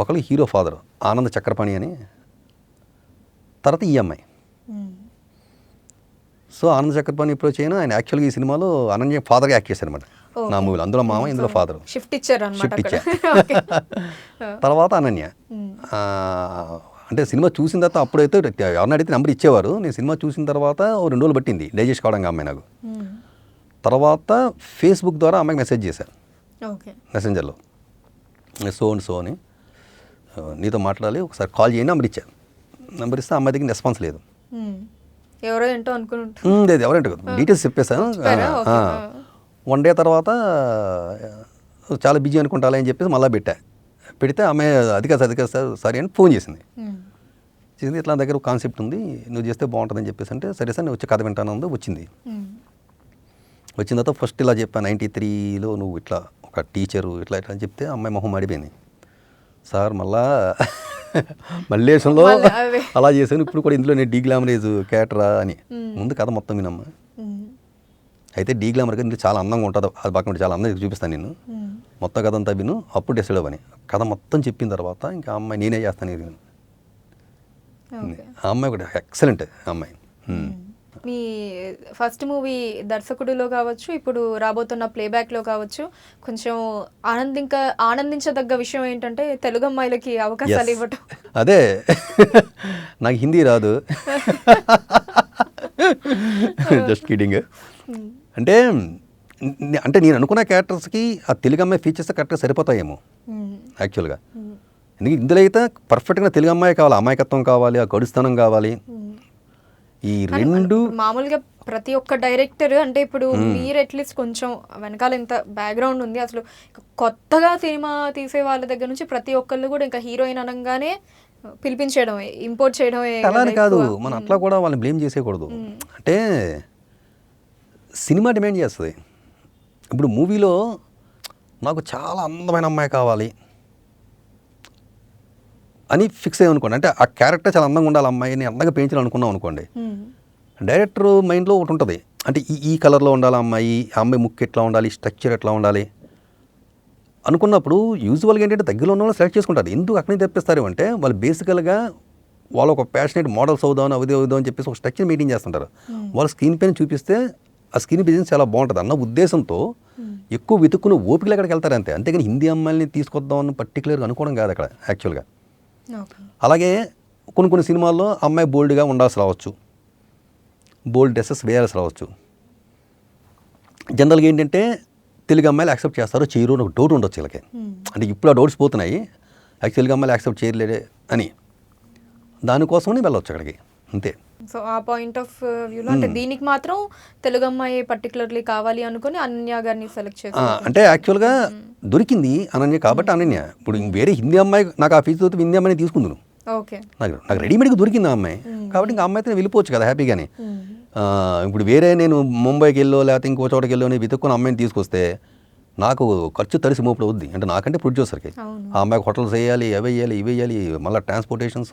ఒకళ్ళు హీరో ఫాదర్ ఆనంద్ చక్రపాణి అని, తర్వాత ఈ అమ్మాయి. సో ఆనంద్ చక్రపాణి అప్రోచ్ అయినా ఆయన యాక్చువల్గా ఈ సినిమాలో అనన్య ఫాదర్గా యాక్ట్ చేశారు అనమాట నా మూవీలో. అందులో మామ, ఇందులో ఫాదర్. షిఫ్ట్ ఇచ్చారు. తర్వాత అనన్య అంటే సినిమా చూసిన తర్వాత అప్పుడైతే ఎవరిని అడిగితే నెంబర్ ఇచ్చేవారు. నేను సినిమా చూసిన తర్వాత 2 రోజులు పట్టింది డైజెస్ట్ కావడానికి అమ్మాయి నాకు. తర్వాత ఫేస్బుక్ ద్వారా అమ్మాయికి మెసేజ్ చేశాను మెసెంజర్లో, సో అండ్ సో అని, నీతో మాట్లాడాలి ఒకసారి కాల్ చేయండి నెంబర్ ఇచ్చాను. నెంబర్ ఇస్తే అమ్మాయి దగ్గర రెస్పాన్స్ లేదు. ఎవరో ఏంటో అనుకుంటా, లేదు ఎవరేంటో డీటెయిల్స్ చెప్పేశాను. 1 డే తర్వాత చాలా బిజీ అనుకుంటా అని చెప్పేసి మళ్ళీ పెడితే అమ్మాయి అది కాదు సారీ అని ఫోన్ చేసింది. ఇట్లా దగ్గర ఒక కాన్సెప్ట్ ఉంది, నువ్వు చేస్తే బాగుంటుందని చెప్పేసి అంటే సరే సార్ నేను వచ్చి కథ వింటాను. వచ్చింది. వచ్చిన తర్వాత ఫస్ట్ ఇలా చెప్పాను, 93లో నువ్వు ఇట్లా ఒక టీచరు ఇట్లా ఇట్లా అని చెప్తే అమ్మాయి మొహం మాడిపోయింది. సార్ మల్లేశంలో అలా చేశాను, ఇప్పుడు కూడా ఇందులో నేను డీగ్లామరేజ్ క్యారెక్టరా అని. ముందు కథ మొత్తం వినమ్మా, అయితే డీగ్లామర్గా ఇందులో చాలా అందంగా ఉంటుంది, అది బాగా చాలా అందంగా చూపిస్తాను నేను, మొత్తం కథ అంతా విను, అప్పుడు డిసైడ్ అవ్వని. కథ మొత్తం చెప్పిన తర్వాత ఇంకా అమ్మాయి నేనే చేస్తాను ఇది. ఆ అమ్మాయి కూడా ఎక్సలెంట్ అమ్మాయి. మీ ఫస్ట్ మూవీ దర్శకుడిలో కావచ్చు, ఇప్పుడు రాబోతున్న ప్లేబ్యాక్లో కావచ్చు, కొంచెం ఆనందించదగ్గ విషయం ఏంటంటే తెలుగు అమ్మాయిలకి అవకాశాలు ఇవ్వటం. అదే నాకు హిందీ రాదు, జస్ట్ కిడింగ్. అంటే నేను అనుకున్న క్యారెక్టర్స్కి ఆ తెలుగు అమ్మాయి ఫీచర్స్ కరెక్ట్గా సరిపోతాయేమో యాక్చువల్గా. ఎందుకంటే ఇందులో అయితే పర్ఫెక్ట్గా తెలుగు అమ్మాయి కావాలి, అమాయకత్వం కావాలి, ఆ గడుస్తనం కావాలి. ఈ రెండు మామూలుగా ప్రతి ఒక్క డైరెక్టర్ అంటే ఇప్పుడు మీరు అట్లీస్ట్ కొంచెం వెనకాల ఎంత బ్యాక్గ్రౌండ్ ఉంది, అసలు కొత్తగా సినిమా తీసే వాళ్ళ దగ్గర నుంచి ప్రతి ఒక్కళ్ళు కూడా ఇంకా హీరోయిన్ అనగానే పిలిపించడం, ఇంపోర్ట్ చేయడం. అలానే కాదు, మనం అట్లా కూడా వాళ్ళని బ్లేమ్ చేసేయకూడదు. అంటే సినిమా డిమాండ్ చేస్తుంది. ఇప్పుడు మూవీలో నాకు చాలా అందమైన అమ్మాయి కావాలి అని ఫిక్స్ అయ్యామనుకోండి, అంటే ఆ క్యారెక్టర్ చాలా అందంగా ఉండాలి, అమ్మాయిని అందంగా పెంచాలనుకున్నాం అనుకోండి, డైరెక్టర్ మైండ్లో ఒకటి ఉంటుంది, అంటే ఈ కలర్లో ఉండాలి అమ్మాయి, ఆ అమ్మాయి ముక్కు ఎట్లా ఉండాలి, స్ట్రక్చర్ ఎట్లా ఉండాలి అనుకున్నప్పుడు యూజువల్గా ఏంటంటే దగ్గరలో ఉన్న వాళ్ళు సెలెక్ట్ చేసుకుంటారు. ఎందుకు అక్కడి నుంచి తెప్పిస్తారు అంటే వాళ్ళు బేసికల్గా వాళ్ళు ఒక ప్యాషనేట్ మోడల్స్ అవుదాం అవుదాం అని చెప్పేసి ఒక స్ట్రక్చర్ మెయింటైన్ చేస్తుంటారు. వాళ్ళు స్క్రీన్ పైన చూపిస్తే ఆ స్క్రీన్ బిజినెస్ చాలా బాగుంటుంది అన్న ఉద్దేశంతో ఎక్కువ వెతుక్కుని ఓపికలు ఎక్కడికి వెళ్తారు అంతే. అంతేగాని హిందీ అమ్మాయిని తీసుకొద్దామని పర్టికులర్గా అనుకోవడం కాదు అక్కడ యాక్చువల్గా. అలాగే కొన్ని సినిమాల్లో అమ్మాయి బోల్డ్గా ఉండాల్సి రావచ్చు, బోల్డ్ డ్రెస్సెస్ వేయాల్సి రావచ్చు. జనరల్గా ఏంటంటే తెలుగు అమ్మాయిలు యాక్సెప్ట్ చేస్తారో చేయరు అని ఒక డౌట్ ఉండొచ్చు వీళ్ళకి. అంటే ఇప్పుడు ఆ డౌట్స్ పోతున్నాయి, యాక్చువల్గా అమ్మాయిలు యాక్సెప్ట్ చేయలేదే అని, దానికోసమని వెళ్ళొచ్చు అక్కడికి అంతే. సో ఆ పాయింట్ ఆఫ్ వ్యూలో అంటే దీనికి మాత్రం తెలుగు అమ్మాయి పర్టికులర్లీ కావాలి అనుకుని అనన్య గారిని సెలెక్ట్ చేశారు. అంటే యాక్చువల్గా దొరికింది అనన్య కాబట్టి అనన్య. ఇప్పుడు వేరే హిందీ అమ్మాయి నాకు ఆ ఫీజు హిందీ అమ్మాయిని తీసుకుందును, నాకు రెడీమేడ్గా దొరికింది ఆ అమ్మాయి కాబట్టి ఇంకా అమ్మాయితో వెళ్ళిపోవచ్చు కదా హ్యాపీగానే. ఇప్పుడు వేరే నేను ముంబైకి వెళ్ళో లేకపోతే ఇంకో చోటకి వెళ్ళో వెతుక్కుని అమ్మాయిని తీసుకొస్తే నాకు ఖర్చు తడిసి మోపుడు అవుద్ది. అంటే నాకంటే ప్రొడ్యూసర్కి ఆ అమ్మాయికి హోటల్స్ వేయాలి, అవి వేయాలి, ఇవి వేయాలి, మళ్ళీ ట్రాన్స్పోర్టేషన్స్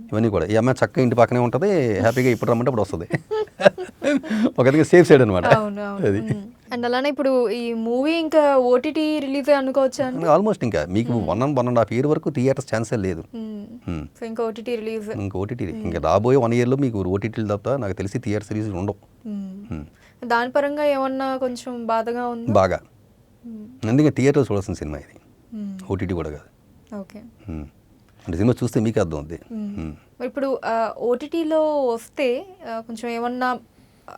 ఇవన్నీ కూడా. ఈ అమ్మాయి చక్కగా ఇంటి పక్కనే ఉంటుంది, హ్యాపీగా ఇప్పుడు రమ్మంటే అప్పుడు వస్తుంది. ఒక విధంగా సేఫ్ సైడ్ అనమాట అది. అండ్ అలానే ఇప్పుడు ఈ మూవీ ఇంకా ఓటీటీ రిలీజ్ అనుకోవచ్చు. ఆల్మోస్ట్ ఇంకా మీకు 1.5 year వరకు థియేటర్స్ ఛాన్సే లేదు. ఇంకా ఓటీటీ రిలీజ్, ఇంకా రాబోయే 1 yearలో మీకు ఓటీటీలు తప్ప నాకు తెలిసి థియేటర్ సిరీస్ ఉండవు. దాని పరంగా ఏమన్నా కొంచెం బాధగా ఉంది బాగా, అందుకే థియేటర్ చూడాల్సిన సినిమా ఇది, ఓటీటీ కూడా కాదు. ఓకే, అంటే సినిమా చూస్తే మీకు అర్థం అవుద్ది. ఇప్పుడు ఓటీటీలో వస్తే కొంచెం ఏమన్నా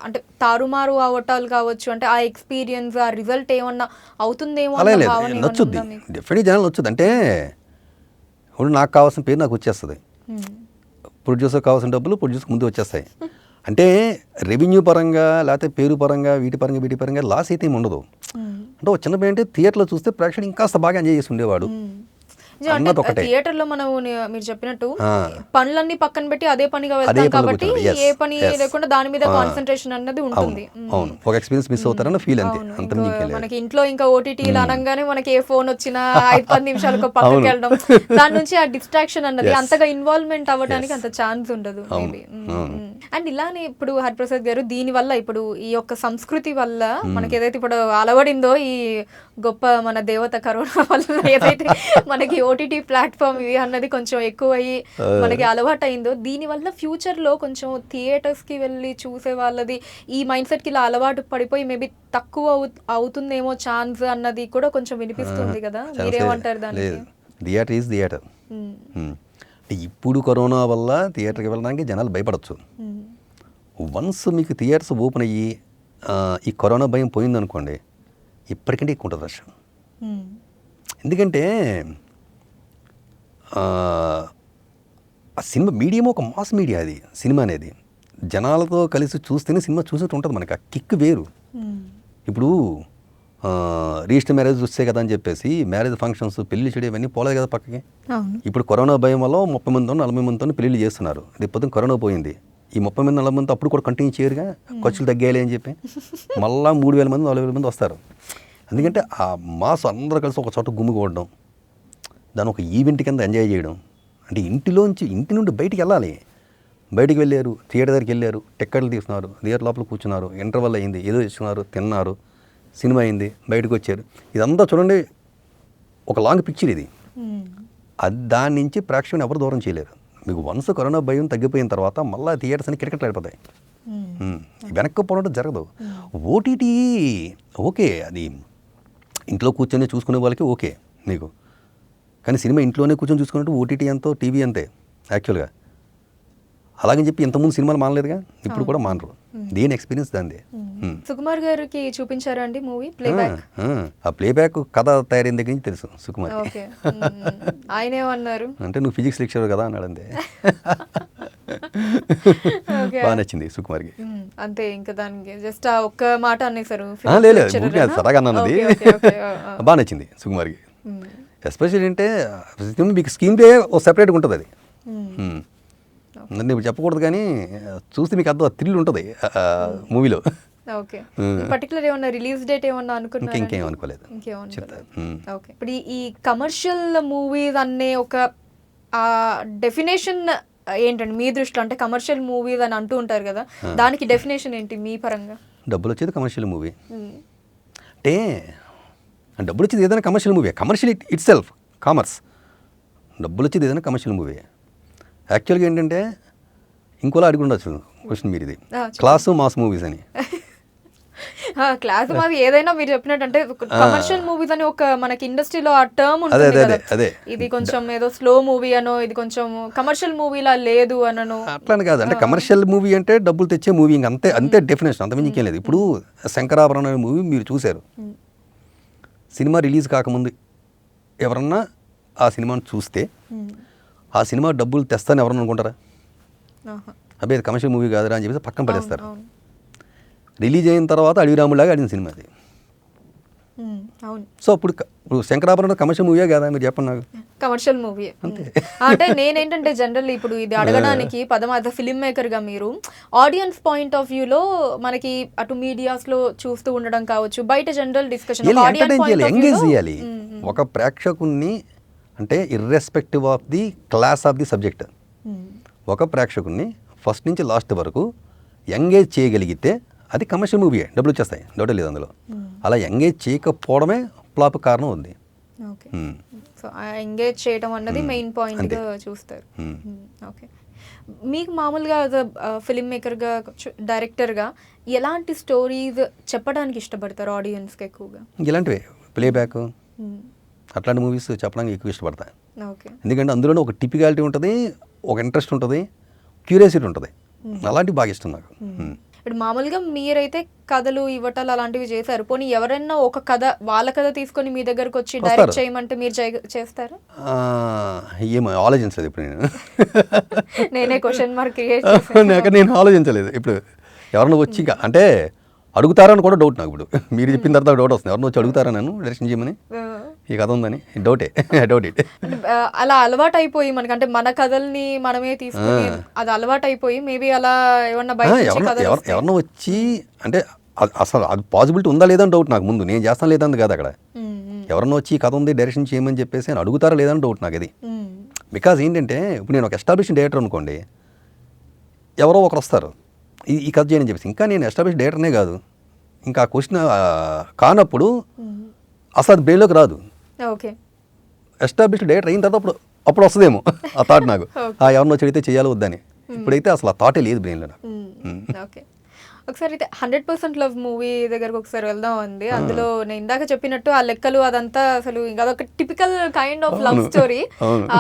అంటే తారుమారు అవటాలు కావచ్చు, అంటే ఆ ఎక్స్పీరియన్స్ ఆ రిజల్ట్ ఏమన్నా అవుతుందేమో? అలా లేదు, నచ్చుద్ది, డెఫినెట్లీ జనాలు నచ్చుద్ది. అంటే ఇప్పుడు నాకు కావాల్సిన పేరు నాకు వచ్చేస్తుంది, ప్రొడ్యూసర్ కావాల్సిన డబ్బులు ప్రొడ్యూసర్ ముందు వచ్చేస్తాయి. అంటే రెవెన్యూ పరంగా లేకపోతే పేరు పరంగా వీటి పరంగా లాస్ అయితే ఏమి ఉండదు. అంటే ఒక చిన్న పని అంటే థియేటర్లో చూస్తే ప్రేక్షకుడు ఇంకాస్త బాగా ఎంజాయ్ చేసి ఉండేవాడు అన్నది ఒకటే. థియేటర్ లో మనం మీరు చెప్పినట్టు ఆ. పనులన్నీ పక్కన పెట్టి అదే పనిగా వెళ్తాం పనిలో కాబట్టి కూర్చోండి. Yes, ఏ పని yes. లేకుండా దాని మీద ఆ. కాన్సన్ట్రేషన్ అన్నది ఉంటుంది. అవును ఒక ఎక్స్పీరియన్స్ మిస్ అవుతారన్న ఫీల్ అంతే, అవును. అంత ఇంకా మించి లేదు. మనకి ఇంట్లో ఇంకా ఓటీటీలు అనగానే మనకి ఏ ఫోన్ వచ్చినా 5-10 నిమిషాలకు పక్కకి అవును. వెళ్ళడం, దాని నుంచి ఆ డిస్ట్రాక్షన్ అన్నది Yes. అంతగా ఇన్వాల్వ్మెంట్ అవ్వడానికి Yes. అంత ఛాన్స్ ఉండదు అవును. మేబీ. అవును. అండ్ ఇలానే ఇప్పుడు హరిప్రసాద్ గారు దీని వల్ల ఇప్పుడు ఈ యొక్క సంస్కృతి వల్ల మనకి ఏదైతే ఇప్పుడు అలవడిందో ఈ గొప్ప మన దేవత కరోనా వల్ల ఏదైతే మనకి ఓటీటీ ప్లాట్ఫామ్ ఇవి అన్నది కొంచెం ఎక్కువ అయ్యి మనకి అలవాటు అయిందో, దీని వల్ల ఫ్యూచర్ లో కొంచెం థియేటర్స్ కి వెళ్ళి చూసే వాళ్ళది ఈ మైండ్ సెట్ కి ఇలా అలవాటు పడిపోయి మేబీ తక్కువ అవుతుందేమో ఛాన్స్ అన్నది కూడా కొంచెం వినిపిస్తుంది కదా, మీరేమంటారు దానికి? Theatre is theatre. ఇప్పుడు కరోనా వల్ల థియేటర్కి వెళ్ళడానికి జనాలు భయపడచ్చు. వన్స్ మీకు థియేటర్స్ ఓపెన్ అయ్యి ఈ కరోనా భయం పోయిందనుకోండి, ఇప్పటికంటే ఎక్కువ ఉంటుంది రష్. ఎందుకంటే ఆ సినిమా మీడియం ఒక మాస్ మీడియా, అది సినిమా అనేది జనాలతో కలిసి చూస్తేనే సినిమా చూసేట్టు ఉంటుంది. మనకి ఆ కిక్ వేరు. ఇప్పుడు రిజిస్టర్ మ్యారేజ్ వస్తే కదా అని చెప్పేసి మ్యారేజ్ ఫంక్షన్స్ పెళ్లి చేయడం ఇవన్నీ పోలేదు కదా పక్కకి. ఇప్పుడు కరోనా భయం వల్ల 30 మందితో 40 మందితో పెళ్లిళ్ళు చేస్తున్నారు. రేపు కరోనా పోయింది, ఈ 30 మంది 40 మందితో అప్పుడు కూడా కంటిన్యూ చేయరుగా, ఖర్చులు తగ్గాలి అని చెప్పి మళ్ళీ 3000 మంది 4000 మంది వస్తారు. ఎందుకంటే ఆ మాస్ అందరూ కలిసి ఒక చోట గుమ్ముకోవడం, దాని ఒక ఈవెంట్ కింద ఎంజాయ్ చేయడం. అంటే ఇంటి నుండి బయటికి వెళ్ళాలి. బయటికి వెళ్ళారు, థియేటర్ దగ్గరికి వెళ్ళారు, టిక్కెట్లు తీసుకున్నారు, థియేటర్ లోపల కూర్చున్నారు, ఇంటర్వల్ అయింది, ఏదో ఇస్తున్నారు, తిన్నారు, సినిమా అయింది, బయటకు వచ్చారు. ఇదంతా చూడండి ఒక లాంగ్ పిక్చర్ ఇది. దాని నుంచి ప్రేక్షకుని ఎవరు దూరం చేయలేరు. మీకు వన్స్ కరోనా భయం తగ్గిపోయిన తర్వాత మళ్ళీ థియేటర్స్ అని క్రికెట్లు అయిపోతాయి. వెనక్కి పోవడం జరగదు. ఓటీటీ ఓకే, అది ఇంట్లో కూర్చొని చూసుకునే వాళ్ళకి ఓకే మీకు, కానీ సినిమా ఇంట్లోనే కూర్చొని చూసుకున్నట్టు ఓటీటీ ఎంతో టీవీ అంతే యాక్చువల్గా. అలాగని చెప్పి ఇంతకుముందు సినిమాలు మానలేదుగా, ఇప్పుడు కూడా మానరు. దేని ఎక్స్పీరియన్స్ దాందే. సుకుమార్ గారికి చూపించారా అండి మూవీ ప్లేబ్యాక్? ఆ ప్లేబ్యాక్ కథ తయారైన దగ్గర నుంచి తెలుసు సుకుమార్. ఆయన ఏమన్నారు అంటే నువ్వు ఫిజిక్స్ లెక్చరర్ కదా అన్నాడు అంతే. బాగా నచ్చింది సుకుమార్కి అంతే. ఇంకా దానికి జస్ట్ ఆ ఒక్క మాట అనేసారు, లేదు సరగా అన్నది. బాగా నచ్చింది సుకుమార్కి. ఎస్పెషల్లీ అంటే మీకు స్కీమ్ పే ఓ సెపరేట్గా ఉంటుంది. అది నేను చెప్పకూడదు కానీ చూస్తే మీకు అర్థం థ్రిల్ ఉంటుంది మూవీలో. ఓకే, పర్టికులర్ ఏమన్నా రిలీజ్ డేట్ ఏమన్నా అనుకున్నా? ఇంకేం అనుకోలేదు. ఓకే, ఇప్పుడు ఈ కమర్షియల్ మూవీస్ అనే ఒక డెఫినేషన్ ఏంటండి మీ దృష్టిలో? అంటే కమర్షియల్ మూవీస్ అని అంటూ ఉంటారు కదా, దానికి డెఫినేషన్ ఏంటి మీ పరంగా? డబ్బులు వచ్చేది కమర్షియల్ మూవీ అంటే, డబ్బులు వచ్చేది ఏదైనా commercial movie. Commercial it self commerce. డబ్బులు వచ్చేది ఏదైనా కమర్షియల్ మూవీ. యాక్చువల్గా ఏంటంటే ఇంకోలా అడిగి ఉండొచ్చు క్వశ్చన్ మీరు, ఇది క్లాసు మాస్ మూవీస్ అని. క్లాస్ మాది ఏదైనా మీరు చెప్పినట్టు అంటే కమర్షియల్ మూవీస్ అని ఒక మనకి ఇండస్ట్రీలో ఆ టర్మ్ ఉంటుంది కదా, ఇది కొంచెం ఏదో స్లో మూవీ అనో, ఇది కొంచెం కమర్షియల్ మూవీలా లేదు అనను. అట్లానే కాదు, అంటే కమర్షియల్ మూవీ అంటే డబ్బులు తెచ్చే మూవీ, ఇంక అంతే అంతే డెఫినేషన్, అంత మించి లేదు. ఇప్పుడు శంకరాభరణం అనే మూవీ మీరు చూశారు, సినిమా రిలీజ్ కాకముందు ఎవరన్నా ఆ సినిమాను చూస్తే ఆ సినిమా డబ్బులు తెస్తాను ఎవరన్నా అనుకుంటారా? అబ్బాయి ఇది కమర్షియల్ మూవీ కాదురా అని చెప్పేసి పక్కన పడేస్తారు. రిలీజ్ అయిన తర్వాత అడివిరాములాగా ఆడిన సినిమా అది. సో ఇప్పుడు శంకరాభరణం కమర్షియల్ మూవీయే కదా, మీరు చెప్పండి నాకు. కమర్షియల్ మూవీ అంటే నేనేంటంటే జనరల్ ఇప్పుడు ఇది అడగడానికి పదం యాజ్ అ ఫిల్మ్ మేకర్గా మీరు ఆడియన్స్ పాయింట్ ఆఫ్ వ్యూలో మనకి అటు మీడియాస్లో చూస్తూ ఉండడం కావచ్చు, బయట జనరల్ డిస్కషన్ ఎంగేజ్ చేయాలి ఒక ప్రేక్షకుణ్ణి. అంటే irrespective of the class of the subject, ఒక ప్రేక్షకుణ్ణి ఫస్ట్ నుంచి లాస్ట్ వరకు ఎంగేజ్ చేయగలిగితే అది కమర్షియల్ మూవీ, డబ్బులు వచ్చేస్తాయి, డౌట్ లేదు అందులో. అలా ఎంగేజ్ చేయకపోవడమే ఫ్లాప్ కారణం ఉంది. సో ఎంగేజ్ చేయడం అన్నది మెయిన్ పాయింట్గా చూస్తారు. ఓకే, మీకు మామూలుగా ఫిల్మ్ మేకర్గా డైరెక్టర్గా ఎలాంటి స్టోరీస్ చెప్పడానికి ఇష్టపడతారు ఆడియన్స్కి ఎక్కువగా? ఇలాంటివే ప్లేబ్యాక్ అట్లాంటి మూవీస్ చెప్పడానికి ఎక్కువ ఇష్టపడతాయి. ఎందుకంటే అందులోనే ఒక టిపికాలిటీ ఉంటుంది, ఒక ఇంట్రెస్ట్ ఉంటుంది, క్యూరియాసిటీ ఉంటుంది. అలాంటివి బాగా ఇష్టం నాకు. ఇప్పుడు మామూలుగా మీరైతే కథలు ఇవ్వటాలు అలాంటివి చేశారు. పోనీ ఎవరైనా ఒక కథ వాళ్ళ కథ తీసుకొని మీ దగ్గరకు వచ్చి డైరెక్ట్ చేయమంటే మీరు చేస్తారా? ఏమో ఆలోచించలేదు ఇప్పుడు నేను. నేనే క్వశ్చన్ మార్క్ క్రియేట్ నేను ఆలోచించలేదు ఇప్పుడు. ఎవరన్నా వచ్చి అంటే అడుగుతారని కూడా డౌట్ నాకు ఇప్పుడు. మీరు చెప్పిన తర్వాత డౌట్ వస్తుంది, ఎవరిని వచ్చి అడుగుతారా నన్ను డైరెక్షన్ చేయమని, ఈ కథ ఉందని డౌటే. Doubt it. అలా అలవాటు అయిపోయి మనకంటే మన కథల్ని మనమే తీసుకుని అది అలవాటు అయిపోయి మేబీ అలా ఏమన్నా ఎవరన్నా వచ్చి అంటే అసలు అది పాసిబిలిటీ ఉందా లేదా అని డౌట్ నాకు ముందు. నేను చేస్తాను లేదని కాదు అక్కడ. ఎవరన్నా వచ్చి ఈ కథ ఉంది డైరెక్షన్ చేయమని చెప్పేసి అని అడుగుతారా లేదని డౌట్ నాకు అది. బికాజ్ ఏంటంటే ఇప్పుడు నేను ఒక ఎస్టాబ్లిష్ డైరెక్టర్ అనుకోండి, ఎవరో ఒకరు వస్తారు ఈ కథ చేయని చెప్పేసి. ఇంకా నేను ఎస్టాబ్లిష్ డైరెక్టర్నే కాదు, ఇంకా ఆ క్వశ్చన్ కానప్పుడు అసలు అది బ్రెయిన్లోకి రాదు. ఓకే, ఎస్టాబ్లిష్డ్ డైరెక్టర్ అయిన తర్వాత అప్పుడు వస్తుందేమో ఆ థాట్ నాకు. ఎవరినో చెడితే చేయాలి వద్దని. ఇప్పుడైతే అసలు ఆ థాటే లేదు బ్రెయిన్లో నాకు. ఓకే, ఒకసారి అయితే 100% లవ్ మూవీ దగ్గరకు ఒకసారి వెళ్దాం అండి. అందులో నేను ఇందాక చెప్పినట్టు ఆ లెక్కలు అదంతా అసలు ఇంకా అదొక typical kind of love story.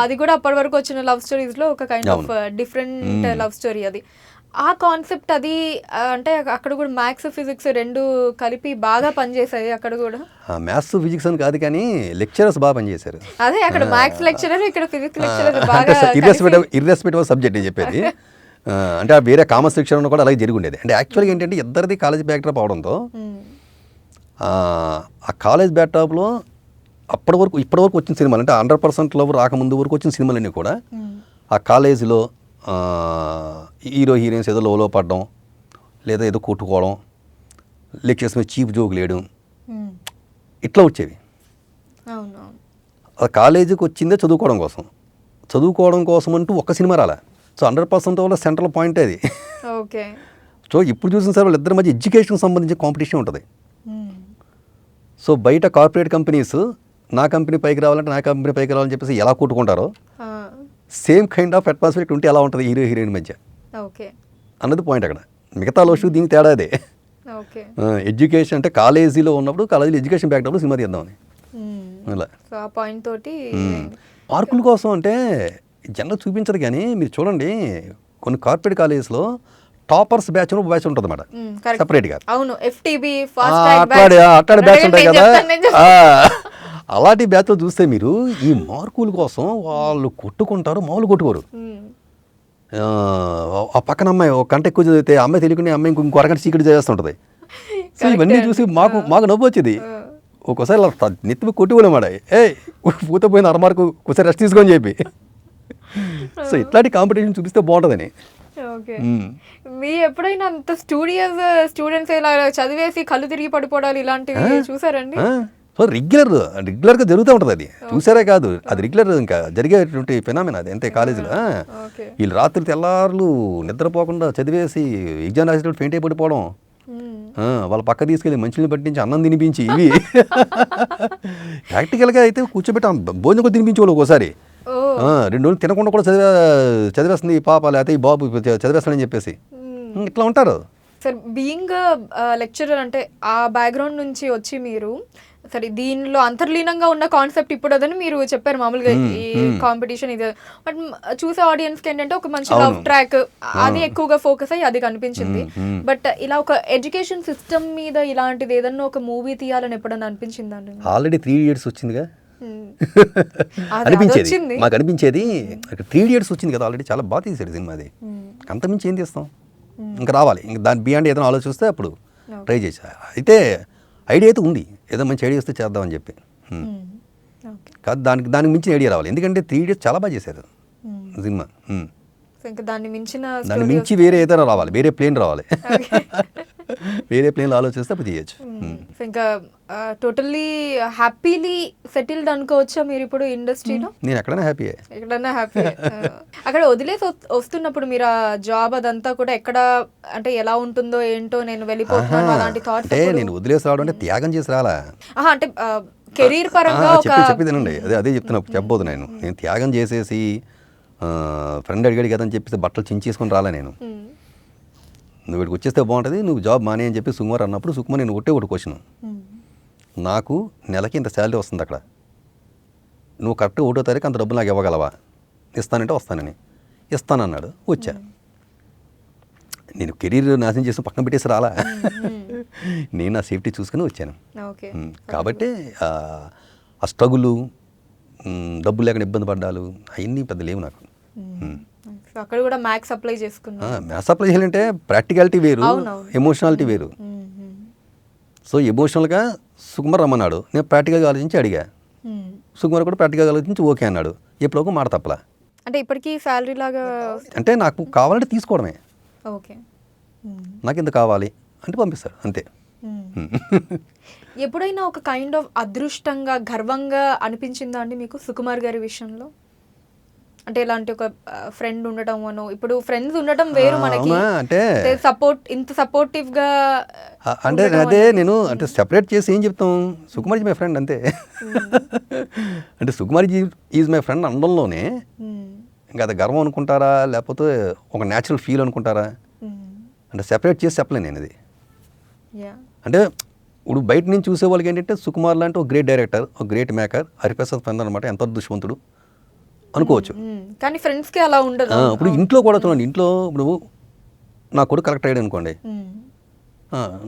అది కూడా అప్పటి వరకు వచ్చిన లవ్ స్టోరీస్ లో ఒక kind of different love story అది. ఆ కాన్సెప్ట్ అది అంటే అక్కడ కూడా మ్యాథ్స్ ఫిజిక్స్ రెండు కలిపి బాగా పనిచేసాయి. అక్కడ కూడా మ్యాథ్స్ ఫిజిక్స్ అని కాదు కానీ లెక్చరర్స్ బాగా పనిచేశారు. అదే అక్కడ మ్యాథ్స్ లెక్చరర్, ఇక్కడ ఫిజిక్స్ లెక్చరర్ బాగా ఇర్రెస్పెక్టివ్ సబ్జెక్ట్ నేను చెప్పేది. అంటే వేరే కామర్స్ సెక్షన్ కూడా అలాగే జరిగి ఉండేది. అంటే యాక్చువల్గా ఏంటంటే ఇద్దరిది కాలేజ్ బ్యాక్డ్రాప్ అవడంతో ఆ కాలేజ్ బ్యాక్డ్రాప్లో ఇప్పటి వరకు వచ్చిన సినిమాలు అంటే 100% లవ్ రాకముందు వరకు వచ్చిన సినిమాలన్నీ కూడా ఆ కాలేజీలో హీరో హీరోయిన్స్ ఏదో లోలో పడడం, లేదా ఏదో కొట్టుకోవడం, లెక్చర్స్ మీద చీప్ జోకులు వేయడం, ఇట్లా వచ్చేవి. ఆ కాలేజీకి వచ్చిందే చదువుకోవడం కోసం అంటూ ఒక్క సినిమా రాలే. సో 100% వల్ల సెంట్రల్ పాయింట్ అది. ఓకే, సో ఇప్పుడు చూసిన సార్ వాళ్ళిద్దరి మధ్య ఎడ్యుకేషన్ సంబంధించిన కాంపిటీషన్ ఉంటుంది. సో బయట కార్పొరేట్ కంపెనీస్ నా కంపెనీ పైకి రావాలంటే నా కంపెనీ పైకి రావాలని చెప్పేసి ఎలా కొట్టుకుంటారో సేమ్ కైండ్ ఆఫ్ అట్మాస్ఫియర్ ఉంటే ఎలా ఉంటుంది హీరో హీరోయిన్ మధ్య అన్నది పాయింట్ అక్కడ. మిగతా లోషు దీనికి తేడా అదే. ఎడ్యుకేషన్ అంటే కాలేజీలో ఉన్నప్పుడు కాలేజీలో ఎడ్యుకేషన్ బ్యాక్డ్రాప్లో సినిమా తీద్దామని అలా మార్కుల కోసం అంటే జనరల్ చూపించదు. కానీ మీరు చూడండి కొన్ని కార్పొరేట్ కాలేజెస్లో టాపర్స్ బ్యాచ్ ఉంటుంది అన్నమాట సెపరేట్గా. అట్లాంటి బ్యాచ్ ఉంటాయి కదా. అలాంటి బ్యాచ్లో చూస్తే మీరు ఈ మార్కుల కోసం వాళ్ళు కొట్టుకుంటారు, మామూలు కొట్టుకోరు. ఆ పక్కన అమ్మాయి ఒక గంట ఎక్కువ చదివితే అమ్మాయి తెలియకుండా అమ్మాయి ఇంకో అరగంట చీకటి చేస్తుంటుంది. సో ఇవన్నీ చూసి మాకు నవ్వు వచ్చేది. ఒక్కోసారి నెత్తిమి కొట్టుకోలేమాట, పూత పోయిన అరమార్కు ఒకసారి రెస్ట్ తీసుకొని చెప్పి. సో ఇట్లాంటి కాంపిటీషన్ చూపిస్తే బాగుంటుందని. మీ ఎప్పుడైనా అంత స్టూడెంట్స్ ఇలా చదివేసి కళ్ళు తిరిగి పడిపోవడాలు ఇలాంటివి చూసారండి? సో రెగ్యులర్గా జరుగుతూ ఉంటుంది అది. చూసారే కాదు, అది రెగ్యులర్ ఇంకా జరిగేటువంటి ఫినామినా అది. అంతే కాలేజీలో వీళ్ళు రాత్రి తెల్లారులు నిద్రపోకుండా చదివేసి ఎగ్జామ్ రాసేటప్పుడు ఫెయింట్ అయిపోవడం, వాళ్ళ పక్క తీసుకెళ్ళి మంచిని పట్టించి అన్నం తినిపించి, ఇవి ప్రాక్టికల్గా అయితే కూర్చోబెట్టి భోజనం కూడా తినిపించేవాళ్ళు. ఒక్కోసారి 2 రోజులు తినకుండా కూడా చదివేస్తుంది ఈ పాప, లేకపోతే ఈ బాబు చదివేస్తాడని చెప్పేసి ఇట్లా ఉంటారు. సార్ బీయింగ్ లెక్చరర్ అంటే ఆ బ్యాక్గ్రౌండ్ నుంచి వచ్చి మీరు సరే దీనిలో అంతర్లీనంగా ఉన్న కాన్సెప్ట్ ఇప్పుడు అదని మీరు చెప్పారు మామూలుగా ఈ కాంపిటీషన్ ఇది. బట్ చూసే ఆడియన్స్కి ఏంటంటే ఒక మంచి లవ్ ట్రాక్ అది ఎక్కువగా ఫోకస్ అయ్యి అది కనిపించింది. బట్ ఇలా ఒక ఎడ్యుకేషన్ సిస్టమ్ మీద ఇలాంటిది ఏదన్నా ఒక మూవీ తీయాలని ఎప్పుడన్నా అనిపించిందండి? ఆల్రెడీ 3 Idiots వచ్చిందిగా అనిపించేది మాకు. అనిపించేది 3 Idiots వచ్చింది కదా ఆల్రెడీ, చాలా బాగా తీసాడు సినిమా. అది అంతమించి ఏం తీస్తాం, ఇంకా రావాలి. ఇంకా దాని బియాండ్ ఏదైనా ఆలోచిస్తే అప్పుడు ట్రై చేసా. అయితే ఐడియా అయితే ఉంది, ఏదో మంచి ఐడియా వస్తే చేద్దామని చెప్పి. కాదు దానికి మించిన ఐడియా రావాలి. ఎందుకంటే 3 Idiots చాలా బాగా చేశారు సినిమా. దాన్ని మించి వేరే ఏదైనా రావాలి, వేరే ప్లేన్ రావాలి. వేరే ప్లేన్లో ఆలోచిస్తే అప్పుడు చేయొచ్చు. ఇంకా టోటల్లీ హ్యాపీలీ సెటిల్డ్ అనుకోవచ్చా మీరు ఇప్పుడు ఇండస్ట్రీలో? నేను ఎక్కడైనా హ్యాపీ. అక్కడ వదిలేసి వస్తున్నప్పుడు మీరు ఆ జాబ్ అదంతా కూడా ఎక్కడ అంటే ఎలా ఉంటుందో ఏంటో నేను వెళ్ళిపోతున్నాను అలాంటి థాట్స్? అంటే నేను వదిలేసి రావడం అంటే త్యాగం చేసి రాలా. అంటే కెరీర్ పరంగా చెప్పేదేనండి, అదే చెప్పబోదు. నేను త్యాగం చేసేసి ఫ్రెండ్ అడిగాడు కదా అని చెప్పేసి బట్టలు చించేసుకొని రాలే. నేను నువ్వు ఇక్కడికి వచ్చేస్తే బాగుంటుంది, నువ్వు జాబ్ మానే అని చెప్పి సుకుమార్ అన్నప్పుడు సుకుమార్ నేను ఒకటి క్వశ్చన్, నాకు నెలకి ఇంత శాలరీ వస్తుంది అక్కడ, నువ్వు కరెక్ట్గా 1వ తారీఖు అంత డబ్బులు నాకు ఇవ్వగలవా? ఇస్తానంటే వస్తానని. ఇస్తానన్నాడు, వచ్చా. నేను కెరీర్ నాశనం చేసి పక్కన పెట్టేసి రాలా. నేను నా సేఫ్టీ చూసుకుని వచ్చాను. ఓకే. కాబట్టి ఆ స్ట్రగులు, డబ్బు లేకుండా ఇబ్బంది పడ్డాలు అవన్నీ పెద్ద లేవు నాకు. సో అక్కడ కూడా మ్యాథ్స్ అప్లై చేసుకున్నాను. మ్యాథ్స్ అప్లై చేయాలంటే ప్రాక్టికాలిటీ వేరు, ఎమోషనాలిటీ వేరు. సో ఎమోషనల్గా సుకుమార్ రమ్మన్నాడు, నేను ప్రాక్టికల్గా ఆలోచించి అడిగా. సుకుమార్ కూడా ప్రాక్టికల్గా ఆలోచించి ఓకే అన్నాడు. ఎప్పుడో మాట తప్పలా. అంటే ఇప్పటికీ శాలరీ లాగా అంటే నాకు కావాలంటే తీసుకోవడమే. ఓకే. నాకు ఎంత కావాలి అంటే పంపిస్తారు అంతే. ఎప్పుడైనా ఒక కైండ్ ఆఫ్ అదృష్టంగా గర్వంగా అనిపించిందా అండి మీకు సుకుమార్ గారి విషయంలో? అంటే ఇలాంటి ఒక ఫ్రెండ్ ఉండటం అను, ఇప్పుడు ఫ్రెండ్స్ ఉండటం వేరు మనకి, అంటే సపోర్ట్ ఇంత సపోర్టివ్ గా అంటే అదే నేను అంటే సెపరేట్ చేసి ఏం చెప్తాం, సుకుమార్ మై ఫ్రెండ్ అంతే. అంటే సుకుమార్ ఈజ్ మై ఫ్రెండ్ అనడంలోనే ఇంకా అది గర్వం అనుకుంటారా లేకపోతే ఒక న్యాచురల్ ఫీల్ అనుకుంటారా? అంటే సెపరేట్ చేసి చెప్పలేను నేను ఇది. అంటే ఇప్పుడు బయట నుంచి చూసే వాళ్ళకి ఏంటంటే సుకుమార్ లాంటి ఒక గ్రేట్ డైరెక్టర్, ఒక గ్రేట్ మేకర్, హరిప్రసాద్ ఫ్రెండ్ అనమాట, ఎంత అదృష్టవంతుడు అనుకోవచ్చు. కానీ ఫ్రెండ్స్కి అలా ఉండదు. ఇప్పుడు ఇంట్లో కూడా చూడండి, ఇంట్లో ఇప్పుడు నా కొడుకు కరెక్ట్ అయ్యాడు అనుకోండి,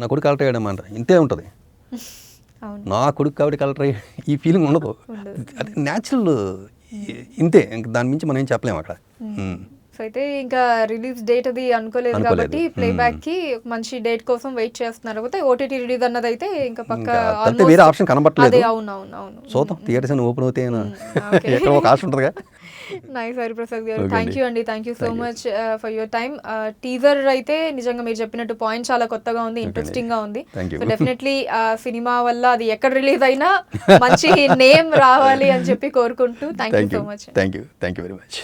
నా కొడుకు కలెక్టర్ అయ్యాడమాట ఇంతే ఉంటుంది. నా కొడుకు కాబట్టి కలెక్టర్ అయ్యి ఈ ఫీలింగ్ ఉండదు. అది న్యాచురల్ ఇంతే, దాని మించి మనం ఏం చెప్పలేము అక్కడ. సో అయితే ఇంకా రిలీజ్ డేట్ అది అనుకోలేదు కాబట్టి ప్లేబ్యాక్ కి మంచి డేట్ కోసం వెయిట్ చేస్తున్నారు. లేకపోతే ఓటీటీ రిలీజ్ అన్నది అయితే ఇంకా పక్కా వేరే ఆప్షన్ కనబట్టలేదు. అవును చూద్దాం థియేటర్స్ అని ఓపెన్ అవుతాయి, ఎక్కడ ఒక ఆప్షన్ ఉంటుందిగా. నైస్ హరిప్రసాద్ గారు, థ్యాంక్ యూ అండి, thank you so much for your time. Teaser అయితే నిజంగా మీరు చెప్పినట్టు పాయింట్ చాలా కొత్తగా ఉంది, ఇంట్రెస్టింగ్ గా ఉంది. సో డెఫినెట్లీ సినిమా వల్ల అది ఎక్కడ రిలీజ్ అయినా మంచి నేమ్ రావాలి అని చెప్పి కోరుకుంటూ thank you so much. Thank you very much.